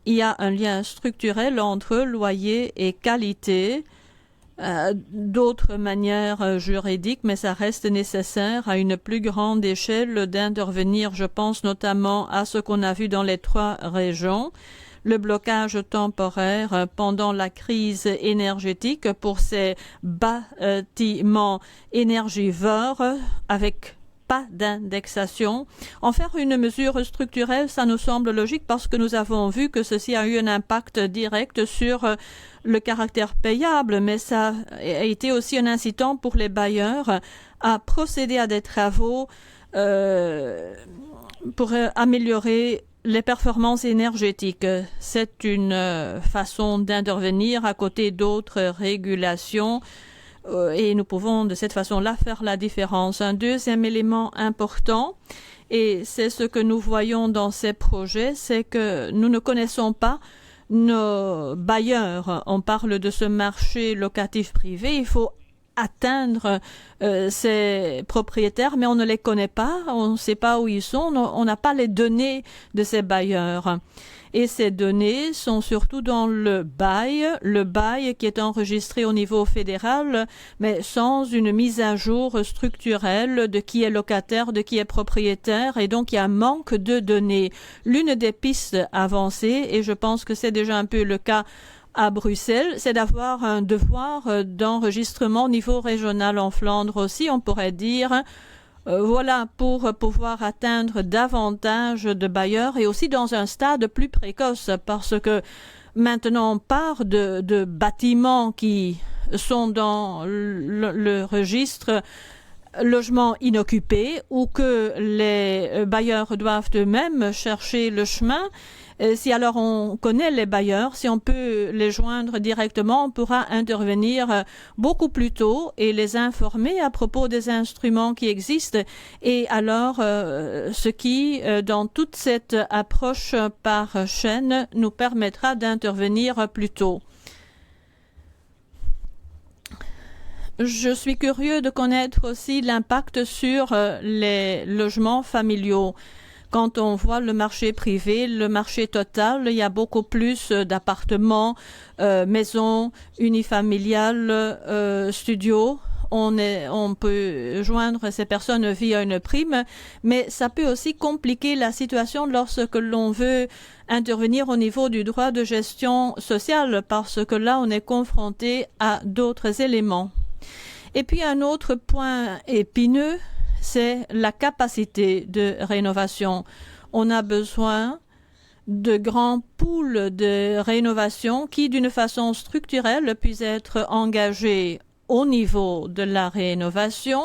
Il y a un lien structurel entre loyer et qualité, d'autres manières juridiques, mais ça reste nécessaire à une plus grande échelle d'intervenir. Je pense notamment à ce qu'on a vu dans les 3 régions, le blocage temporaire pendant la crise énergétique pour ces bâtiments énergivores avec pas d'indexation. En faire une mesure structurelle, ça nous semble logique parce que nous avons vu que ceci a eu un impact direct sur le caractère payable, mais ça a été aussi un incitant pour les bailleurs à procéder à des travaux pour améliorer les performances énergétiques. C'est une façon d'intervenir à côté d'autres régulations et nous pouvons de cette façon-là faire la différence. Un deuxième élément important, et c'est ce que nous voyons dans ces projets, c'est que nous ne connaissons pas nos bailleurs. On parle de ce marché locatif privé. Il faut atteindre ces propriétaires, mais on ne les connaît pas, on ne sait pas où ils sont, on n'a pas les données de ces bailleurs. Et ces données sont surtout dans le bail qui est enregistré au niveau fédéral, mais sans une mise à jour structurelle de qui est locataire, de qui est propriétaire, et donc il y a un manque de données. L'une des pistes avancées, et je pense que c'est déjà un peu le cas à Bruxelles, c'est d'avoir un devoir d'enregistrement au niveau régional. En Flandre aussi, on pourrait dire voilà, pour pouvoir atteindre davantage de bailleurs et aussi dans un stade plus précoce, parce que maintenant on part de bâtiments qui sont dans le registre logements inoccupés ou que les bailleurs doivent eux-mêmes chercher le chemin. Si alors on connaît les bailleurs, si on peut les joindre directement, on pourra intervenir beaucoup plus tôt et les informer à propos des instruments qui existent. Et alors, ce qui, dans toute cette approche par chaîne, nous permettra d'intervenir plus tôt. Je suis curieux de connaître aussi l'impact sur les logements familiaux. Quand on voit le marché privé, le marché total, il y a beaucoup plus d'appartements, maisons, unifamiliales, studios. On peut joindre ces personnes via une prime, mais ça peut aussi compliquer la situation lorsque l'on veut intervenir au niveau du droit de gestion sociale, parce que là, on est confronté à d'autres éléments. Et puis un autre point épineux, c'est la capacité de rénovation. On a besoin de grands pools de rénovation qui, d'une façon structurelle, puissent être engagés au niveau de la rénovation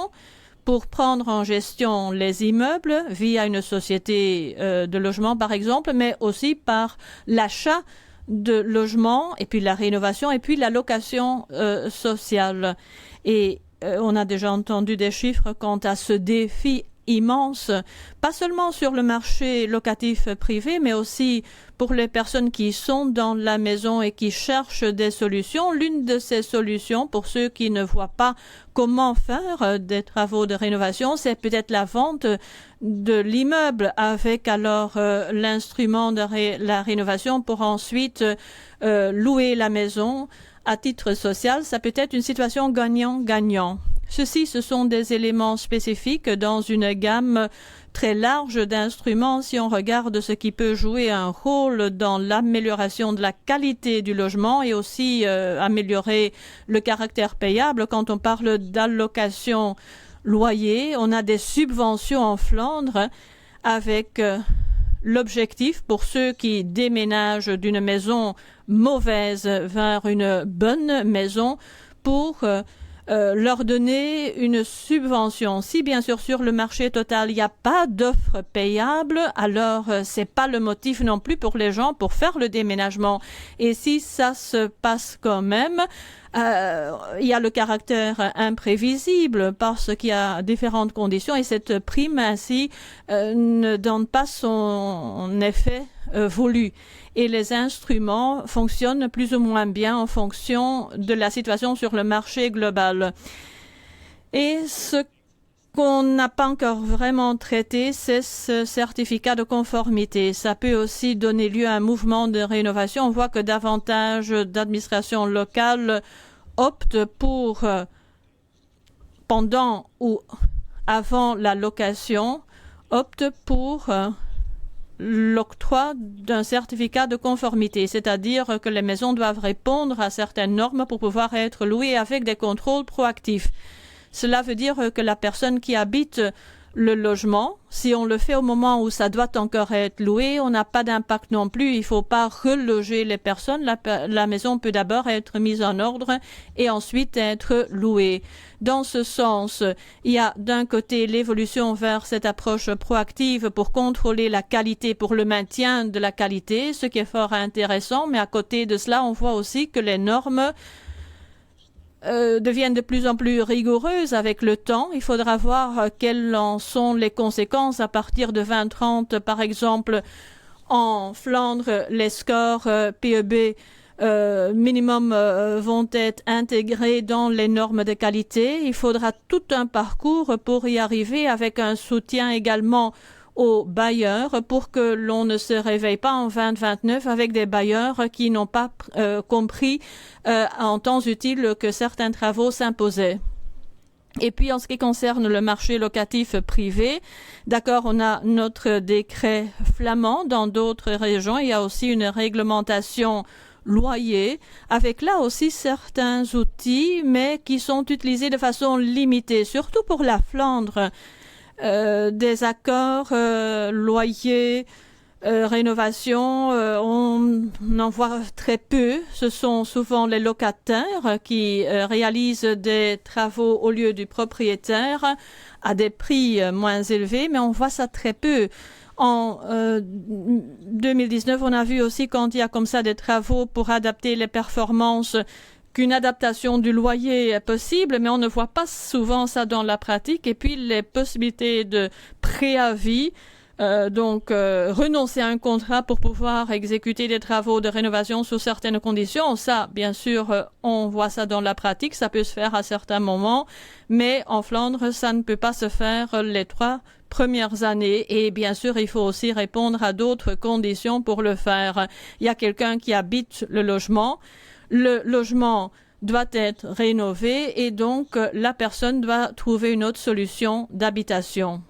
pour prendre en gestion les immeubles via une société de logement, par exemple, mais aussi par l'achat de logements et puis la rénovation et puis la location sociale. Et on a déjà entendu des chiffres quant à ce défi immense, pas seulement sur le marché locatif privé, mais aussi pour les personnes qui sont dans la maison et qui cherchent des solutions. L'une de ces solutions, pour ceux qui ne voient pas comment faire des travaux de rénovation, c'est peut-être la vente de l'immeuble avec alors l'instrument de la rénovation pour ensuite louer la maison à titre social. Ça peut être une situation gagnant-gagnant. Ce sont des éléments spécifiques dans une gamme très large d'instruments. Si on regarde ce qui peut jouer un rôle dans l'amélioration de la qualité du logement et aussi améliorer le caractère payable, quand on parle d'allocation loyer, on a des subventions en Flandre avec l'objectif pour ceux qui déménagent d'une maison mauvaise vers une bonne maison pour leur donner une subvention. Si bien sûr sur le marché total il n'y a pas d'offre payable, alors c'est pas le motif non plus pour les gens pour faire le déménagement. Et si ça se passe quand même, il y a le caractère imprévisible parce qu'il y a différentes conditions et cette prime ainsi ne donne pas son effet voulu. Et les instruments fonctionnent plus ou moins bien en fonction de la situation sur le marché global. Et ce qu'on n'a pas encore vraiment traité, c'est ce certificat de conformité. Ça peut aussi donner lieu à un mouvement de rénovation. On voit que davantage d'administrations locales optent pour, pendant ou avant la location, optent pour l'octroi d'un certificat de conformité, c'est-à-dire que les maisons doivent répondre à certaines normes pour pouvoir être louées avec des contrôles proactifs. Cela veut dire que la personne qui habite le logement, si on le fait au moment où ça doit encore être loué, on n'a pas d'impact non plus. Il ne faut pas reloger les personnes. La maison peut d'abord être mise en ordre et ensuite être louée. Dans ce sens, il y a d'un côté l'évolution vers cette approche proactive pour contrôler la qualité, pour le maintien de la qualité, ce qui est fort intéressant. Mais à côté de cela, on voit aussi que les normes deviennent de plus en plus rigoureuses avec le temps. Il faudra voir quelles en sont les conséquences à partir de 2030. Par exemple, en Flandre, les scores PEB minimum vont être intégrés dans les normes de qualité. Il faudra tout un parcours pour y arriver avec un soutien également aux bailleurs pour que l'on ne se réveille pas en 2029 avec des bailleurs qui n'ont pas compris en temps utile que certains travaux s'imposaient. Et puis, en ce qui concerne le marché locatif privé, d'accord, on a notre décret flamand. Dans d'autres régions, il y a aussi une réglementation loyer, avec là aussi certains outils, mais qui sont utilisés de façon limitée, surtout pour la Flandre. Des accords, loyers, rénovation, on en voit très peu. Ce sont souvent les locataires qui réalisent des travaux au lieu du propriétaire à des prix moins élevés, mais on voit ça très peu. En 2019, on a vu aussi quand il y a comme ça des travaux pour adapter les performances qu'une adaptation du loyer est possible, mais on ne voit pas souvent ça dans la pratique. Et puis les possibilités de préavis, renoncer à un contrat pour pouvoir exécuter des travaux de rénovation sous certaines conditions, ça, bien sûr, on voit ça dans la pratique, ça peut se faire à certains moments, mais en Flandre, ça ne peut pas se faire les 3 premières années et bien sûr, il faut aussi répondre à d'autres conditions pour le faire. Il y a quelqu'un qui habite le logement doit être rénové et donc la personne doit trouver une autre solution d'habitation.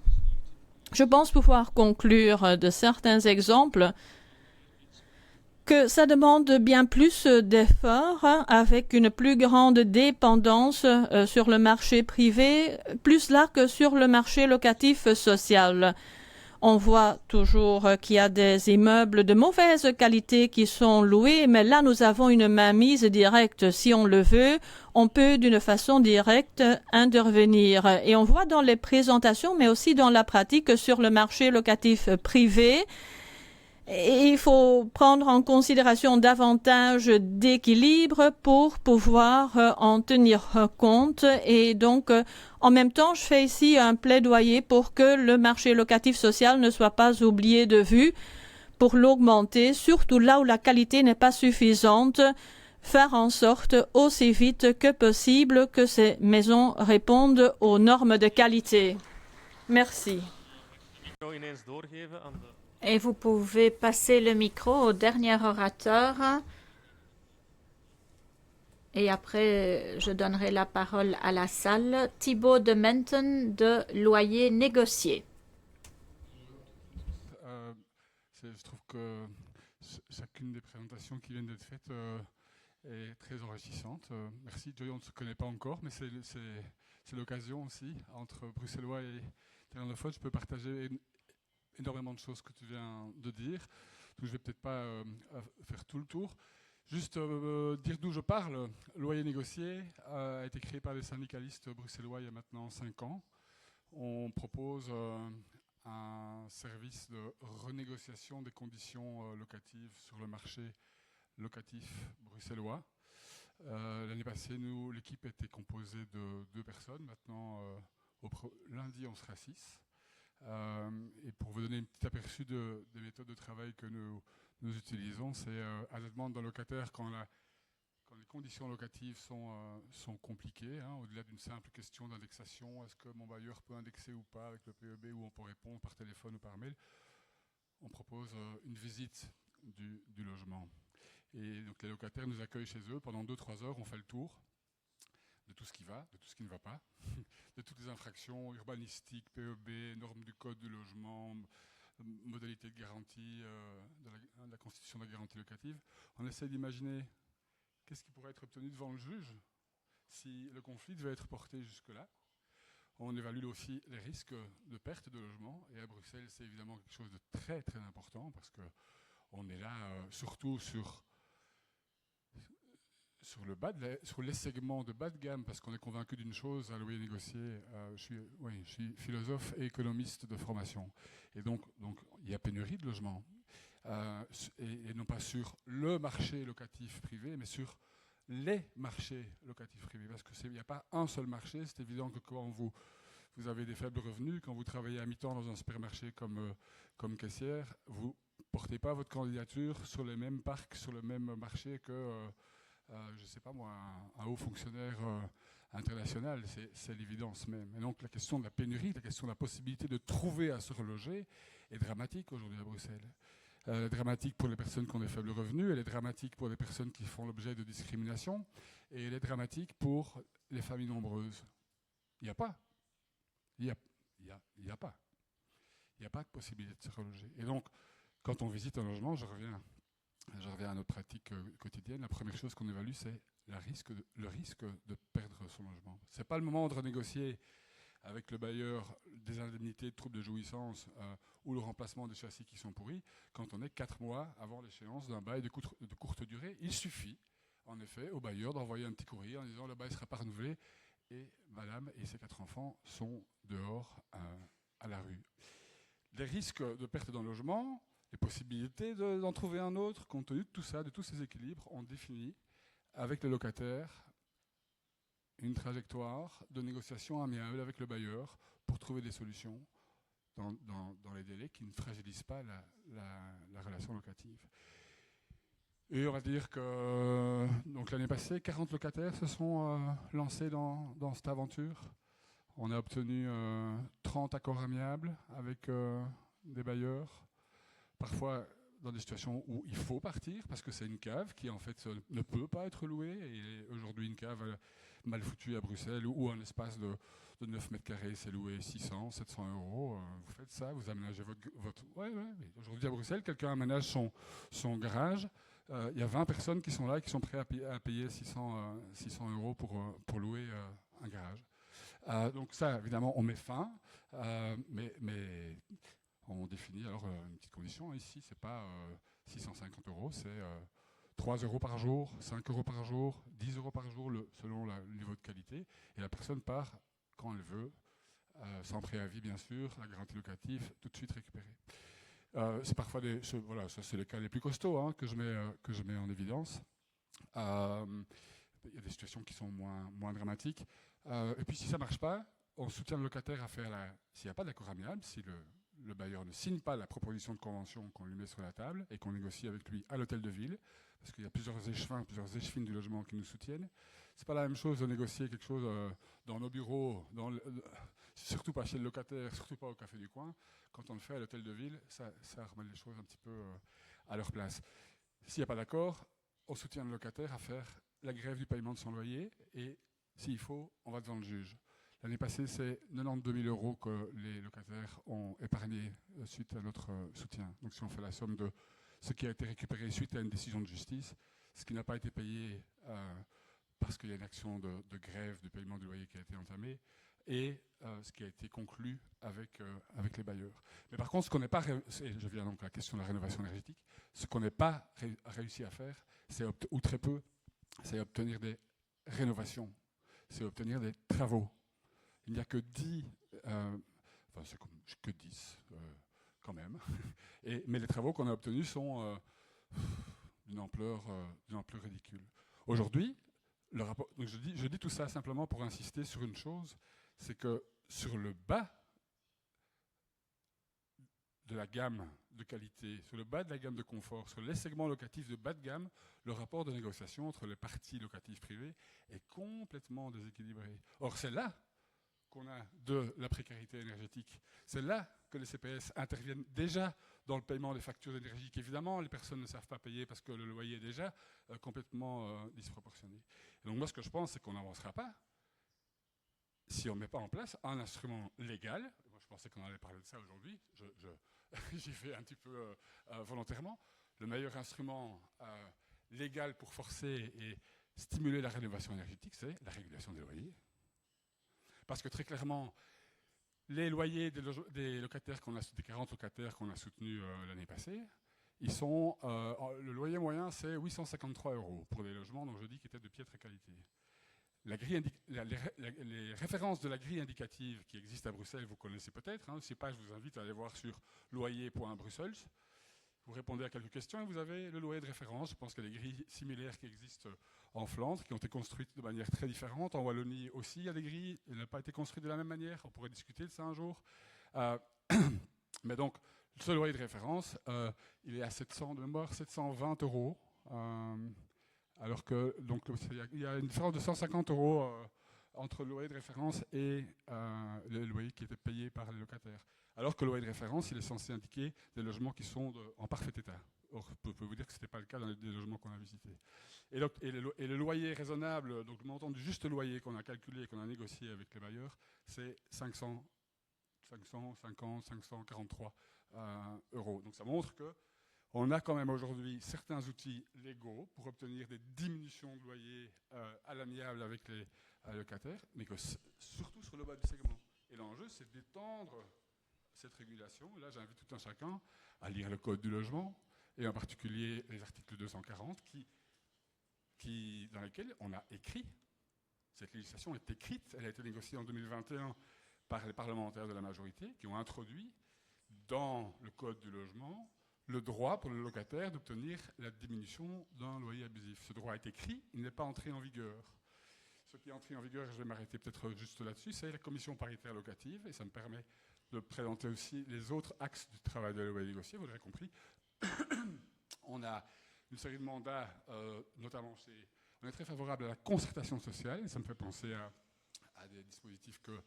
Je pense pouvoir conclure de certains exemples que ça demande bien plus d'efforts avec une plus grande dépendance sur le marché privé, plus là que sur le marché locatif social. On voit toujours qu'il y a des immeubles de mauvaise qualité qui sont loués, mais là nous avons une mainmise directe. Si on le veut, on peut d'une façon directe intervenir. Et on voit dans les présentations, mais aussi dans la pratique sur le marché locatif privé, il faut prendre en considération davantage d'équilibre pour pouvoir en tenir compte et donc en même temps je fais ici un plaidoyer pour que le marché locatif social ne soit pas oublié de vue pour l'augmenter, surtout là où la qualité n'est pas suffisante, faire en sorte aussi vite que possible que ces maisons répondent aux normes de qualité. Merci. Et vous pouvez passer le micro au dernier orateur. Et après, je donnerai la parole à la salle. Thibaut de Menton de Loyer Négocié. Je trouve que chacune des présentations qui viennent d'être faites est très enrichissante. Merci. Joy, on ne se connaît pas encore, mais c'est l'occasion aussi. Entre bruxellois et néerlandophones, je peux partager énormément de choses que tu viens de dire. Donc je ne vais peut-être pas faire tout le tour. Juste dire d'où je parle. Loyer négocié a été créé par les syndicalistes bruxellois il y a maintenant 5 ans. On propose un service de renégociation des conditions locatives sur le marché locatif bruxellois. L'année passée, l'équipe était composée de 2 personnes. Maintenant, lundi, on sera 6. Et pour vous donner un petit aperçu des méthodes de travail que nous utilisons, c'est à la demande d'un locataire quand les conditions locatives sont compliquées, hein, au-delà d'une simple question d'indexation, est-ce que mon bailleur peut indexer ou pas avec le PEB, ou on peut répondre par téléphone ou par mail, on propose une visite du logement. Et donc les locataires nous accueillent chez eux pendant 2-3 heures, on fait le tour de tout ce qui va, de tout ce qui ne va pas, de toutes les infractions urbanistiques, PEB, normes du code du logement, modalités de garantie, de la constitution de la garantie locative. On essaie d'imaginer qu'est-ce qui pourrait être obtenu devant le juge si le conflit devait être porté jusque-là. On évalue aussi les risques de perte de logement. Et à Bruxelles, c'est évidemment quelque chose de très très important parce qu'on est là surtout sur les segments de bas de gamme, parce qu'on est convaincu d'une chose, à loyer négocié, je suis philosophe et économiste de formation. Et donc il y a pénurie de logements. Et non pas sur le marché locatif privé, mais sur les marchés locatifs privés. Parce qu'il n'y a pas un seul marché. C'est évident que quand vous avez des faibles revenus, quand vous travaillez à mi-temps dans un supermarché comme caissière, vous ne portez pas votre candidature sur les mêmes parcs, sur le même marché que... je ne sais pas moi, un haut fonctionnaire international, c'est l'évidence même. Et donc la question de la pénurie, la question de la possibilité de trouver à se reloger est dramatique aujourd'hui à Bruxelles. Elle est dramatique pour les personnes qui ont des faibles revenus, elle est dramatique pour les personnes qui font l'objet de discrimination, et elle est dramatique pour les familles nombreuses. Il n'y a pas. Il n'y a pas. Il n'y a pas de possibilité de se reloger. Et donc, quand on visite un logement, je reviens à notre pratique quotidienne. La première chose qu'on évalue, c'est le risque de perdre son logement. Ce n'est pas le moment de renégocier avec le bailleur des indemnités de troubles de jouissance ou le remplacement des châssis qui sont pourris quand on est 4 mois avant l'échéance d'un bail de courte durée. Il suffit, en effet, au bailleur d'envoyer un petit courrier en disant le bail ne sera pas renouvelé et madame et ses 4 enfants sont dehors à la rue. Les risques de perte d'un logement, les possibilités d'en trouver un autre, compte tenu de tout ça, de tous ces équilibres, on définit avec le locataire une trajectoire de négociation amiable avec le bailleur pour trouver des solutions dans les délais qui ne fragilisent pas la relation locative. Et on va dire que donc l'année passée, 40 locataires se sont lancés dans cette aventure. On a obtenu 30 accords amiables avec des bailleurs. Parfois dans des situations où il faut partir parce que c'est une cave qui en fait ne peut pas être louée. Et aujourd'hui une cave mal foutue à Bruxelles où un espace de 9 mètres carrés c'est loué 600, 700 euros. Vous faites ça, vous aménagez votre... Ouais. Aujourd'hui à Bruxelles, quelqu'un aménage son garage. Il y a 20 personnes qui sont là et qui sont prêtes à payer 600 euros pour louer un garage. Donc ça, évidemment, on met fin, mais on définit alors une petite condition. Ici, c'est pas 650 euros, c'est 3 euros par jour, 5 euros par jour, 10 euros par jour, selon le niveau de qualité. Et la personne part quand elle veut, sans préavis bien sûr, la garantie locative tout de suite récupérée. C'est parfois voilà, ça c'est les cas les plus costauds hein, que je mets en évidence. Il y a des situations qui sont moins dramatiques. Et puis si ça ne marche pas, on soutient le locataire à faire s'il n'y a pas d'accord amiable, si le bailleur ne signe pas la proposition de convention qu'on lui met sur la table et qu'on négocie avec lui à l'hôtel de ville, parce qu'il y a plusieurs échevines du logement qui nous soutiennent. C'est pas la même chose de négocier quelque chose dans nos bureaux, surtout pas chez le locataire, surtout pas au café du coin. Quand on le fait à l'hôtel de ville, ça remet les choses un petit peu à leur place. S'il n'y a pas d'accord, on soutient le locataire à faire la grève du paiement de son loyer et s'il faut, on va devant le juge. L'année passée, c'est 92 000 euros que les locataires ont épargné suite à notre soutien. Donc si on fait la somme de ce qui a été récupéré suite à une décision de justice, ce qui n'a pas été payé parce qu'il y a une action de grève du paiement du loyer qui a été entamée, et ce qui a été conclu avec les bailleurs. Mais par contre, ce qu'on n'est pas, je viens donc à la question de la rénovation énergétique, ce qu'on n'est pas réussi à faire, ou très peu, c'est obtenir des rénovations, c'est obtenir des travaux. Il n'y a que 10, enfin c'est que 10 quand même, mais les travaux qu'on a obtenus sont d'une ampleur ridicule. Aujourd'hui, le rapport, donc je dis tout ça simplement pour insister sur une chose, c'est que sur le bas de la gamme de qualité, sur le bas de la gamme de confort, sur les segments locatifs de bas de gamme, le rapport de négociation entre les parties locatives privées est complètement déséquilibré. Or, c'est là qu'on a de la précarité énergétique. C'est là que les CPS interviennent déjà dans le paiement des factures d'énergie qu'évidemment les personnes ne savent pas payer parce que le loyer est déjà complètement disproportionné. Et donc moi, ce que je pense, c'est qu'on n'avancera pas si on ne met pas en place un instrument légal. Moi, je pensais qu'on allait parler de ça aujourd'hui. J'y vais un petit peu volontairement. Le meilleur instrument légal pour forcer et stimuler la rénovation énergétique, c'est la régulation des loyers. Parce que très clairement, les loyers des locataires des 40 locataires qu'on a soutenus l'année passée, le loyer moyen, c'est 853 € pour des logements, donc je dis, qui étaient de piètre qualité. Les références de la grille indicative qui existent à Bruxelles, vous connaissez peut-être. Hein, je vous invite à aller voir sur loyer.brussels. Vous répondez à quelques questions et vous avez le loyer de référence. Je pense qu'il y a des grilles similaires qui existent en Flandre, qui ont été construites de manière très différente. En Wallonie aussi, il y a des grilles. Elles n'ont pas été construites de la même manière. On pourrait discuter de ça un jour. Mais donc, ce loyer de référence, il est à 720 €. Alors que donc il y a une différence de 150 € entre le loyer de référence et le loyer qui était payé par les locataires. Alors que le loyer de référence, il est censé indiquer des logements qui sont en parfait état. Or, je peux vous dire que ce n'était pas le cas dans les logements qu'on a visités. Et le loyer raisonnable, donc le montant du juste loyer qu'on a calculé et qu'on a négocié avec les bailleurs, c'est 543 €. Donc ça montre que on a quand même aujourd'hui certains outils légaux pour obtenir des diminutions de loyer à l'amiable avec les locataires, mais que surtout sur le bas du segment. Et l'enjeu, c'est d'étendre cette régulation. Là, j'invite tout un chacun à lire le Code du logement, et en particulier les articles 240, dans lesquels on a écrit, cette législation est écrite, elle a été négociée en 2021 par les parlementaires de la majorité, qui ont introduit dans le Code du logement le droit pour le locataire d'obtenir la diminution d'un loyer abusif. Ce droit est écrit, il n'est pas entré en vigueur. Ce qui est entré en vigueur, je vais m'arrêter peut-être juste là-dessus, c'est la commission paritaire locative, et ça me permet de présenter aussi les autres axes du travail de la loi négociée. Vous l'aurez compris, on a une série de mandats, notamment on est très favorable à la concertation sociale, et ça me fait penser à des dispositifs que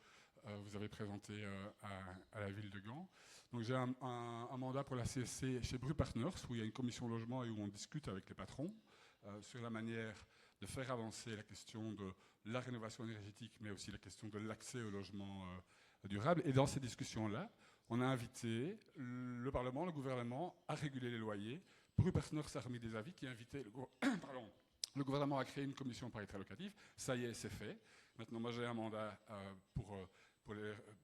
vous avez présentés à la ville de Gand. Donc j'ai un mandat pour la CSC chez Bru Partners, où il y a une commission logement et où on discute avec les patrons sur la manière de faire avancer la question de la rénovation énergétique, mais aussi la question de l'accès au logement durable. Et dans ces discussions-là, on a invité le Parlement, le gouvernement à réguler les loyers. Bru Partners a remis des avis qui invitaient le gouvernement a créé une commission paritaire locative. Ça y est, c'est fait. Maintenant, moi, j'ai un mandat pour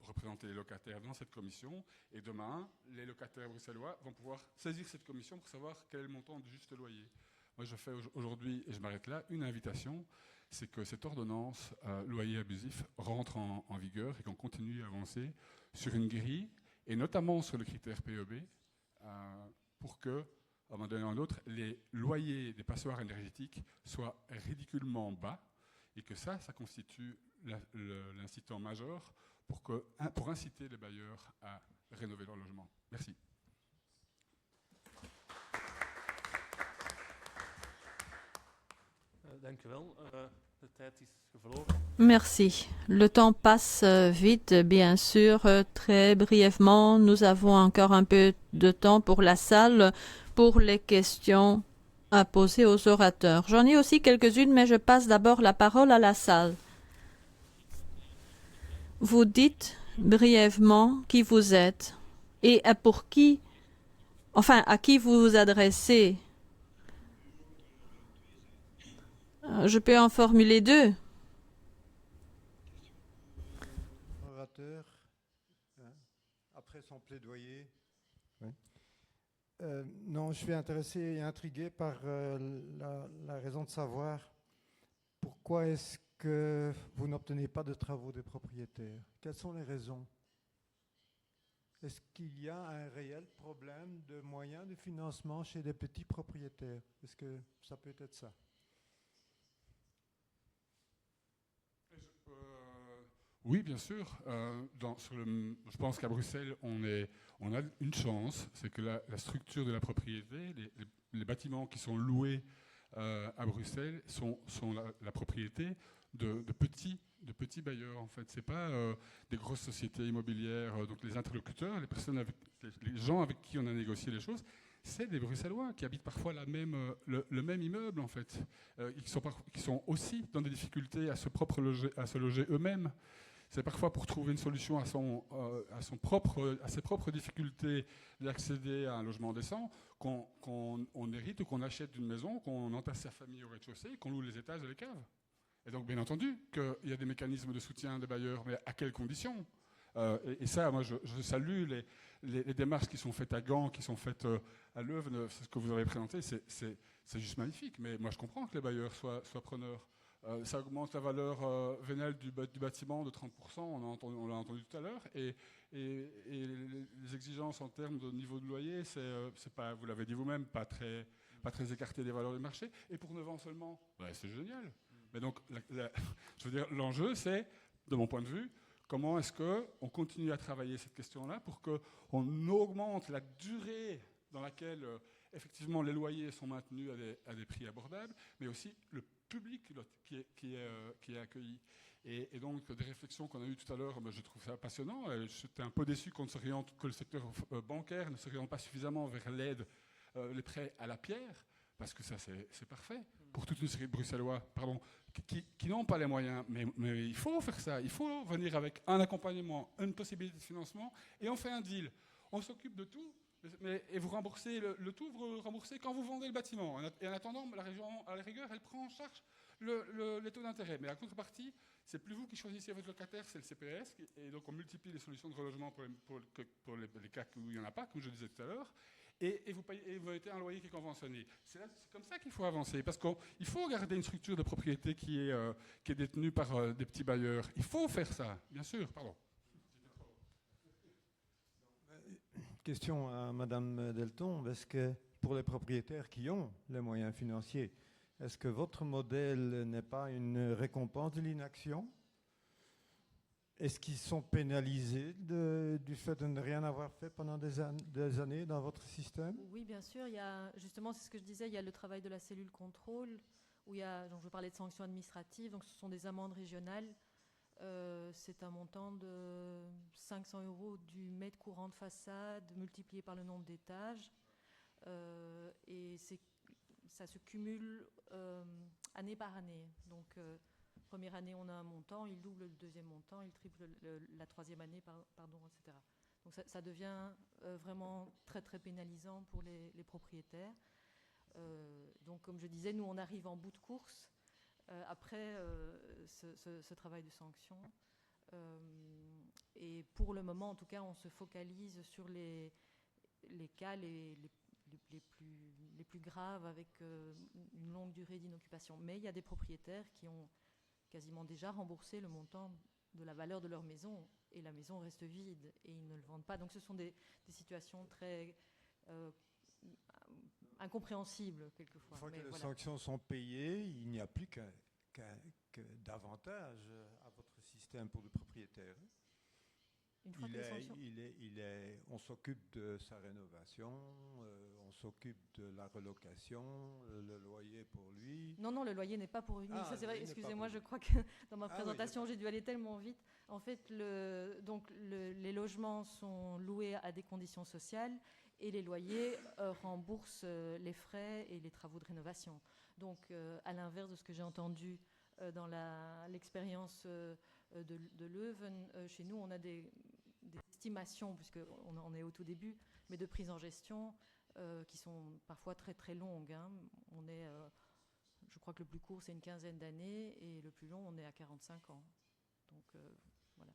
représenter les locataires dans cette commission. Et demain, les locataires bruxellois vont pouvoir saisir cette commission pour savoir quel est le montant du juste loyer. Moi, je fais aujourd'hui, et je m'arrête là, une invitation, c'est que cette ordonnance loyer abusif rentre en vigueur et qu'on continue à avancer sur une grille, et notamment sur le critère PEB, pour que, à un moment donné ou à un autre, les loyers des passoires énergétiques soient ridiculement bas, et que ça constitue l'incitant majeur pour inciter les bailleurs à rénover leur logement. Merci. Merci. Le temps passe vite, bien sûr. Très brièvement, nous avons encore un peu de temps pour la salle, pour les questions à poser aux orateurs. J'en ai aussi quelques-unes, mais je passe d'abord la parole à la salle. Vous dites brièvement qui vous êtes et pour qui, enfin, à qui vous vous adressez. Je peux en formuler deux. présenterait son plaidoyer. Oui. Non, je suis intéressé et intrigué par la raison de savoir pourquoi est-ce que vous n'obtenez pas de travaux des propriétaires. Quelles sont les raisons? Est-ce qu'il y a un réel problème de moyens de financement chez des petits propriétaires? Est-ce que ça peut être ça? Oui, bien sûr. Je pense qu'à Bruxelles, on a une chance, c'est que la structure de la propriété, les bâtiments qui sont loués à Bruxelles sont la propriété de petits bailleurs. En fait, c'est pas des grosses sociétés immobilières. Donc les interlocuteurs, les gens avec qui on a négocié les choses, c'est des Bruxellois qui habitent parfois le même immeuble en fait, qui sont aussi dans des difficultés à se loger eux-mêmes. C'est parfois pour trouver une solution à ses propres difficultés d'accéder à un logement décent qu'on hérite ou qu'on achète d'une maison, qu'on entasse sa famille au rez-de-chaussée, qu'on loue les étages et les caves. Et donc, bien entendu, qu'il y a des mécanismes de soutien des bailleurs, mais à quelles conditions? Et ça, moi, je salue les démarches qui sont faites à Gand, qui sont faites à Leuven, ce que vous avez présenté, c'est juste magnifique. Mais moi, je comprends que les bailleurs soient preneurs. Ça augmente la valeur vénale du bâtiment de 30%, on l'a entendu tout à l'heure, et les exigences en termes de niveau de loyer, c'est pas, vous l'avez dit vous-même, pas très écarté des valeurs du marché. Et pour 9 ans seulement, c'est génial. Mais donc, je veux dire, l'enjeu, c'est, de mon point de vue, comment est-ce qu'on continue à travailler cette question-là pour qu'on augmente la durée dans laquelle, effectivement, les loyers sont maintenus à des prix abordables, mais aussi le public qui est accueilli. Et donc, des réflexions qu'on a eues tout à l'heure, je trouve ça passionnant. J'étais un peu déçu que le secteur bancaire ne s'oriente pas suffisamment vers l'aide, les prêts à la pierre, parce que ça, c'est parfait pour toute une série de Bruxellois qui n'ont pas les moyens. Mais il faut faire ça. Il faut venir avec un accompagnement, une possibilité de financement, et on fait un deal. On s'occupe de tout. Et vous remboursez le tout, vous le remboursez quand vous vendez le bâtiment. Et en attendant, la région, à la rigueur, elle prend en charge les taux d'intérêt. Mais la contrepartie, c'est plus vous qui choisissez votre locataire, c'est le CPS. Et donc on multiplie les solutions de relogement pour les cas où il n'y en a pas, comme je disais tout à l'heure. Et vous mettez un loyer qui est conventionné. C'est comme ça qu'il faut avancer. Parce qu'il faut garder une structure de propriété qui est détenue par des petits bailleurs. Il faut faire ça, bien sûr. Pardon. Question à Madame Deltombe. Est-ce que pour les propriétaires qui ont les moyens financiers, est-ce que votre modèle n'est pas une récompense de l'inaction? Est-ce qu'ils sont pénalisés du fait de ne rien avoir fait pendant des années dans votre système? Oui, bien sûr. Justement, c'est ce que je disais, il y a le travail de la cellule contrôle, où donc je parlais de sanctions administratives, donc ce sont des amendes régionales. C'est un montant de 500 € du mètre courant de façade multiplié par le nombre d'étages. Et ça se cumule année par année. Donc, première année, on a un montant, il double le deuxième montant, il triple la troisième année, etc. Donc, ça devient vraiment très, très pénalisant pour les propriétaires. Donc, comme je disais, nous, on arrive en bout de course. Après ce travail de sanction. Et pour le moment, en tout cas, on se focalise sur les cas les plus graves avec une longue durée d'inoccupation. Mais il y a des propriétaires qui ont quasiment déjà remboursé le montant de la valeur de leur maison et la maison reste vide et ils ne le vendent pas. Donc ce sont des situations très incompréhensible quelquefois. Une fois que les sanctions sont payées, il n'y a plus que d'avantages à votre système pour le propriétaire. Une fois que les sanctions... on s'occupe de sa rénovation, on s'occupe de la relocation, le loyer pour lui. Non, le loyer n'est pas pour lui. Ça c'est vrai. Excusez-moi, je crois que dans ma présentation, j'ai dû aller tellement vite. En fait, les logements sont loués à des conditions sociales. Et les loyers remboursent les frais et les travaux de rénovation. Donc, à l'inverse de ce que j'ai entendu dans l'expérience de Leuven, chez nous, on a des estimations, puisqu'on est au tout début, mais de prise en gestion qui sont parfois très, très longues. Hein. Je crois que le plus court, c'est une quinzaine d'années, et le plus long, on est à 45 ans. Donc, voilà.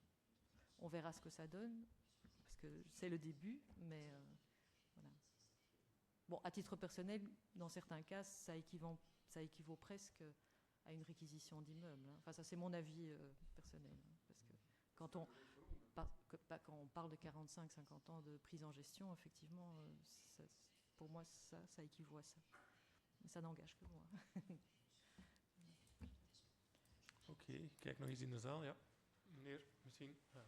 On verra ce que ça donne. Parce que c'est le début, mais voilà. Bon, à titre personnel, dans certains cas, ça équivaut presque à une réquisition d'immeuble. Hein. Enfin, ça c'est mon avis personnel. Hein, parce que quand on parle de 45-50 ans de prise en gestion, effectivement, pour moi, ça équivaut à ça. Mais ça n'engage que moi. Oké, ik kijk nog eens in de zaal. Ja, meneer, misschien. Ja.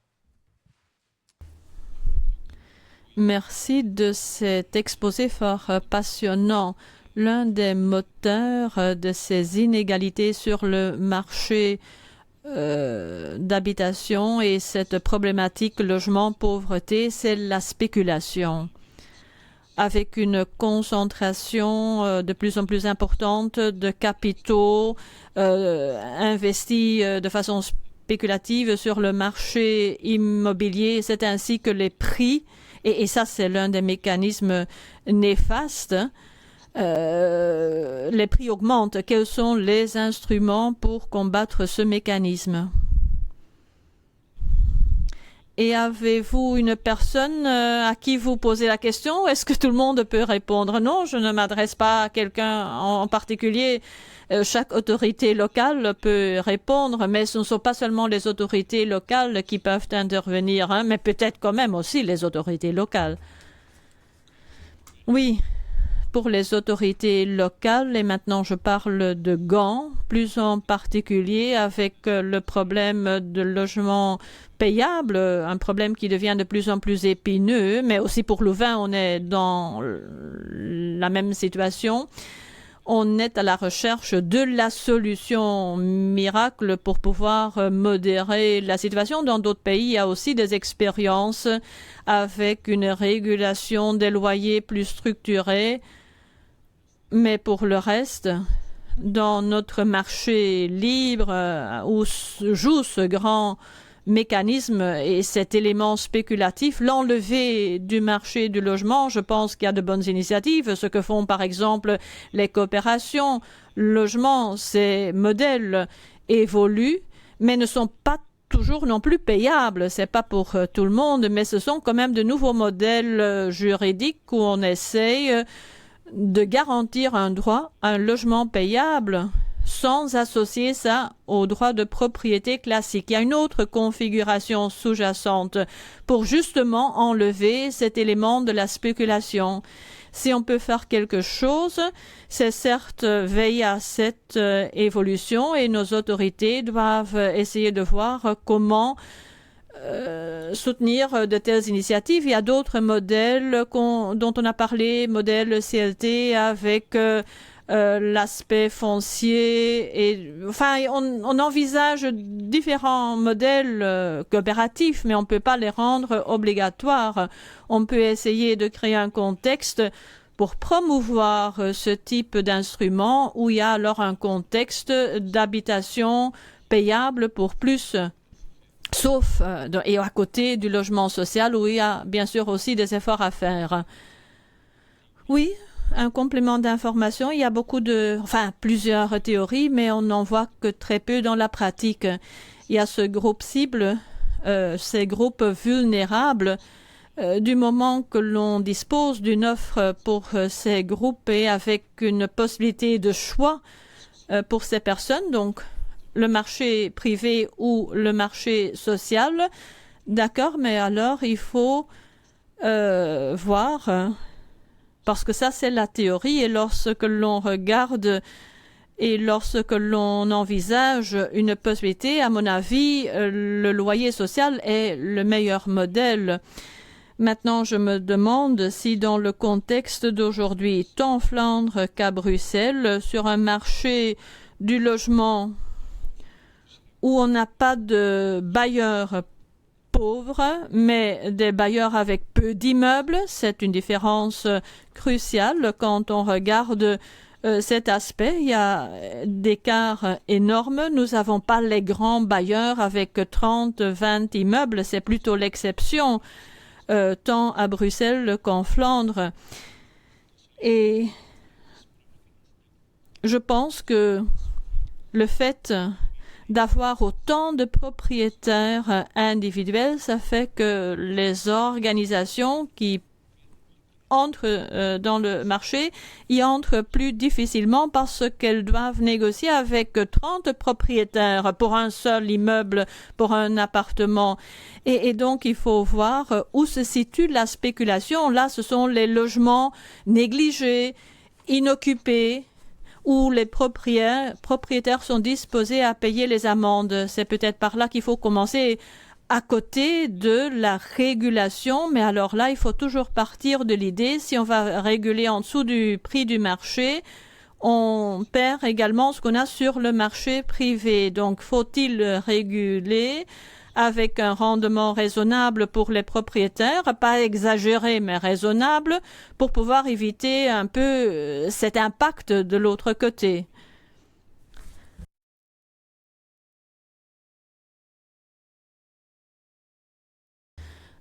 Merci de cet exposé fort passionnant. L'un des moteurs de ces inégalités sur le marché d'habitation et cette problématique logement-pauvreté, c'est la spéculation. Avec une concentration de plus en plus importante de capitaux investis de façon spéculative sur le marché immobilier, c'est ainsi que les prix, et ça c'est l'un des mécanismes néfastes, les prix augmentent. Quels sont les instruments pour combattre ce mécanisme? Et avez-vous une personne à qui vous posez la question ou est-ce que tout le monde peut répondre? Non, je ne m'adresse pas à quelqu'un en particulier. Chaque autorité locale peut répondre, mais ce ne sont pas seulement les autorités locales qui peuvent intervenir, hein, mais peut-être quand même aussi les autorités locales. Oui, pour les autorités locales, et maintenant je parle de Gand, plus en particulier avec le problème de logement payable, un problème qui devient de plus en plus épineux, mais aussi pour Louvain, on est dans la même situation. On est à la recherche de la solution miracle pour pouvoir modérer la situation. Dans d'autres pays, il y a aussi des expériences avec une régulation des loyers plus structurée. Mais pour le reste, dans notre marché libre où joue ce grand mécanisme et cet élément spéculatif, l'enlever du marché du logement, je pense qu'il y a de bonnes initiatives. Ce que font par exemple les coopérations, logement, ces modèles évoluent, mais ne sont pas toujours non plus payables. C'est pas pour tout le monde, mais ce sont quand même de nouveaux modèles juridiques où on essaye de garantir un droit, un logement payable, sans associer ça au droit de propriété classique. Il y a une autre configuration sous-jacente pour justement enlever cet élément de la spéculation. Si on peut faire quelque chose, c'est certes veiller à cette évolution et nos autorités doivent essayer de voir comment soutenir de telles initiatives. Il y a d'autres modèles dont on a parlé, modèle CLT avec l'aspect foncier. Et, enfin, on envisage différents modèles coopératifs, mais on ne peut pas les rendre obligatoires. On peut essayer de créer un contexte pour promouvoir ce type d'instrument où il y a alors un contexte d'habitation payable pour plus. Sauf et à côté du logement social où il y a bien sûr aussi des efforts à faire. Oui, un complément d'information. Il y a plusieurs théories, mais on n'en voit que très peu dans la pratique. Il y a ce groupe cible, ces groupes vulnérables. Du moment que l'on dispose d'une offre pour ces groupes et avec une possibilité de choix pour ces personnes, donc le marché privé ou le marché social, d'accord, mais alors il faut voir, parce que ça c'est la théorie, et lorsque l'on regarde et lorsque l'on envisage une possibilité, à mon avis, le loyer social est le meilleur modèle. Maintenant, je me demande si dans le contexte d'aujourd'hui, tant en Flandre qu'à Bruxelles, sur un marché du logement où on n'a pas de bailleurs pauvres, mais des bailleurs avec peu d'immeubles. C'est une différence cruciale quand on regarde cet aspect. Il y a d'écarts énormes. Nous n'avons pas les grands bailleurs avec 30, 20 immeubles. C'est plutôt l'exception, tant à Bruxelles qu'en Flandre. Et je pense que le fait d'avoir autant de propriétaires individuels. Ça fait que les organisations qui entrent dans le marché y entrent plus difficilement parce qu'elles doivent négocier avec 30 propriétaires pour un seul immeuble, pour un appartement. Et donc, il faut voir où se situe la spéculation. Là, ce sont les logements négligés, inoccupés, où les propriétaires sont disposés à payer les amendes. C'est peut-être par là qu'il faut commencer, à côté de la régulation, mais alors là, il faut toujours partir de l'idée, si on va réguler en dessous du prix du marché, on perd également ce qu'on a sur le marché privé. Donc, faut-il réguler avec un rendement raisonnable pour les propriétaires, pas exagéré, mais raisonnable, pour pouvoir éviter un peu cet impact de l'autre côté.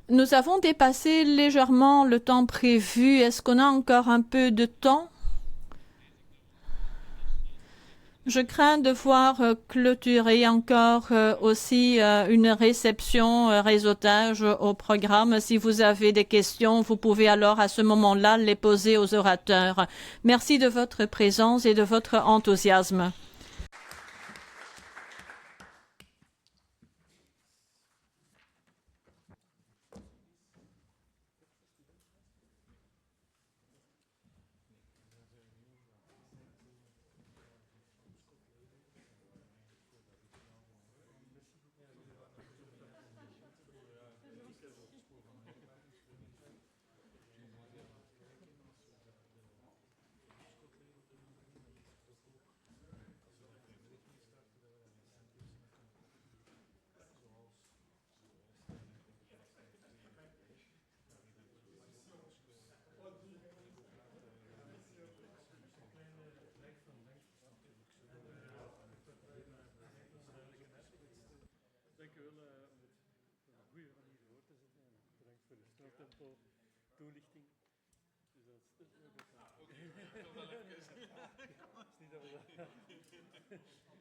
Nous avons dépassé légèrement le temps prévu. Est-ce qu'on a encore un peu de temps? Je crains de voir clôturer encore aussi une réception réseautage au programme. Si vous avez des questions, vous pouvez alors à ce moment-là les poser aux orateurs. Merci de votre présence et de votre enthousiasme. Dank u wel om het op een goede manier voor te zetten. En bedankt voor de sneltempo toelichting. Dus dat is ook niet dat we dat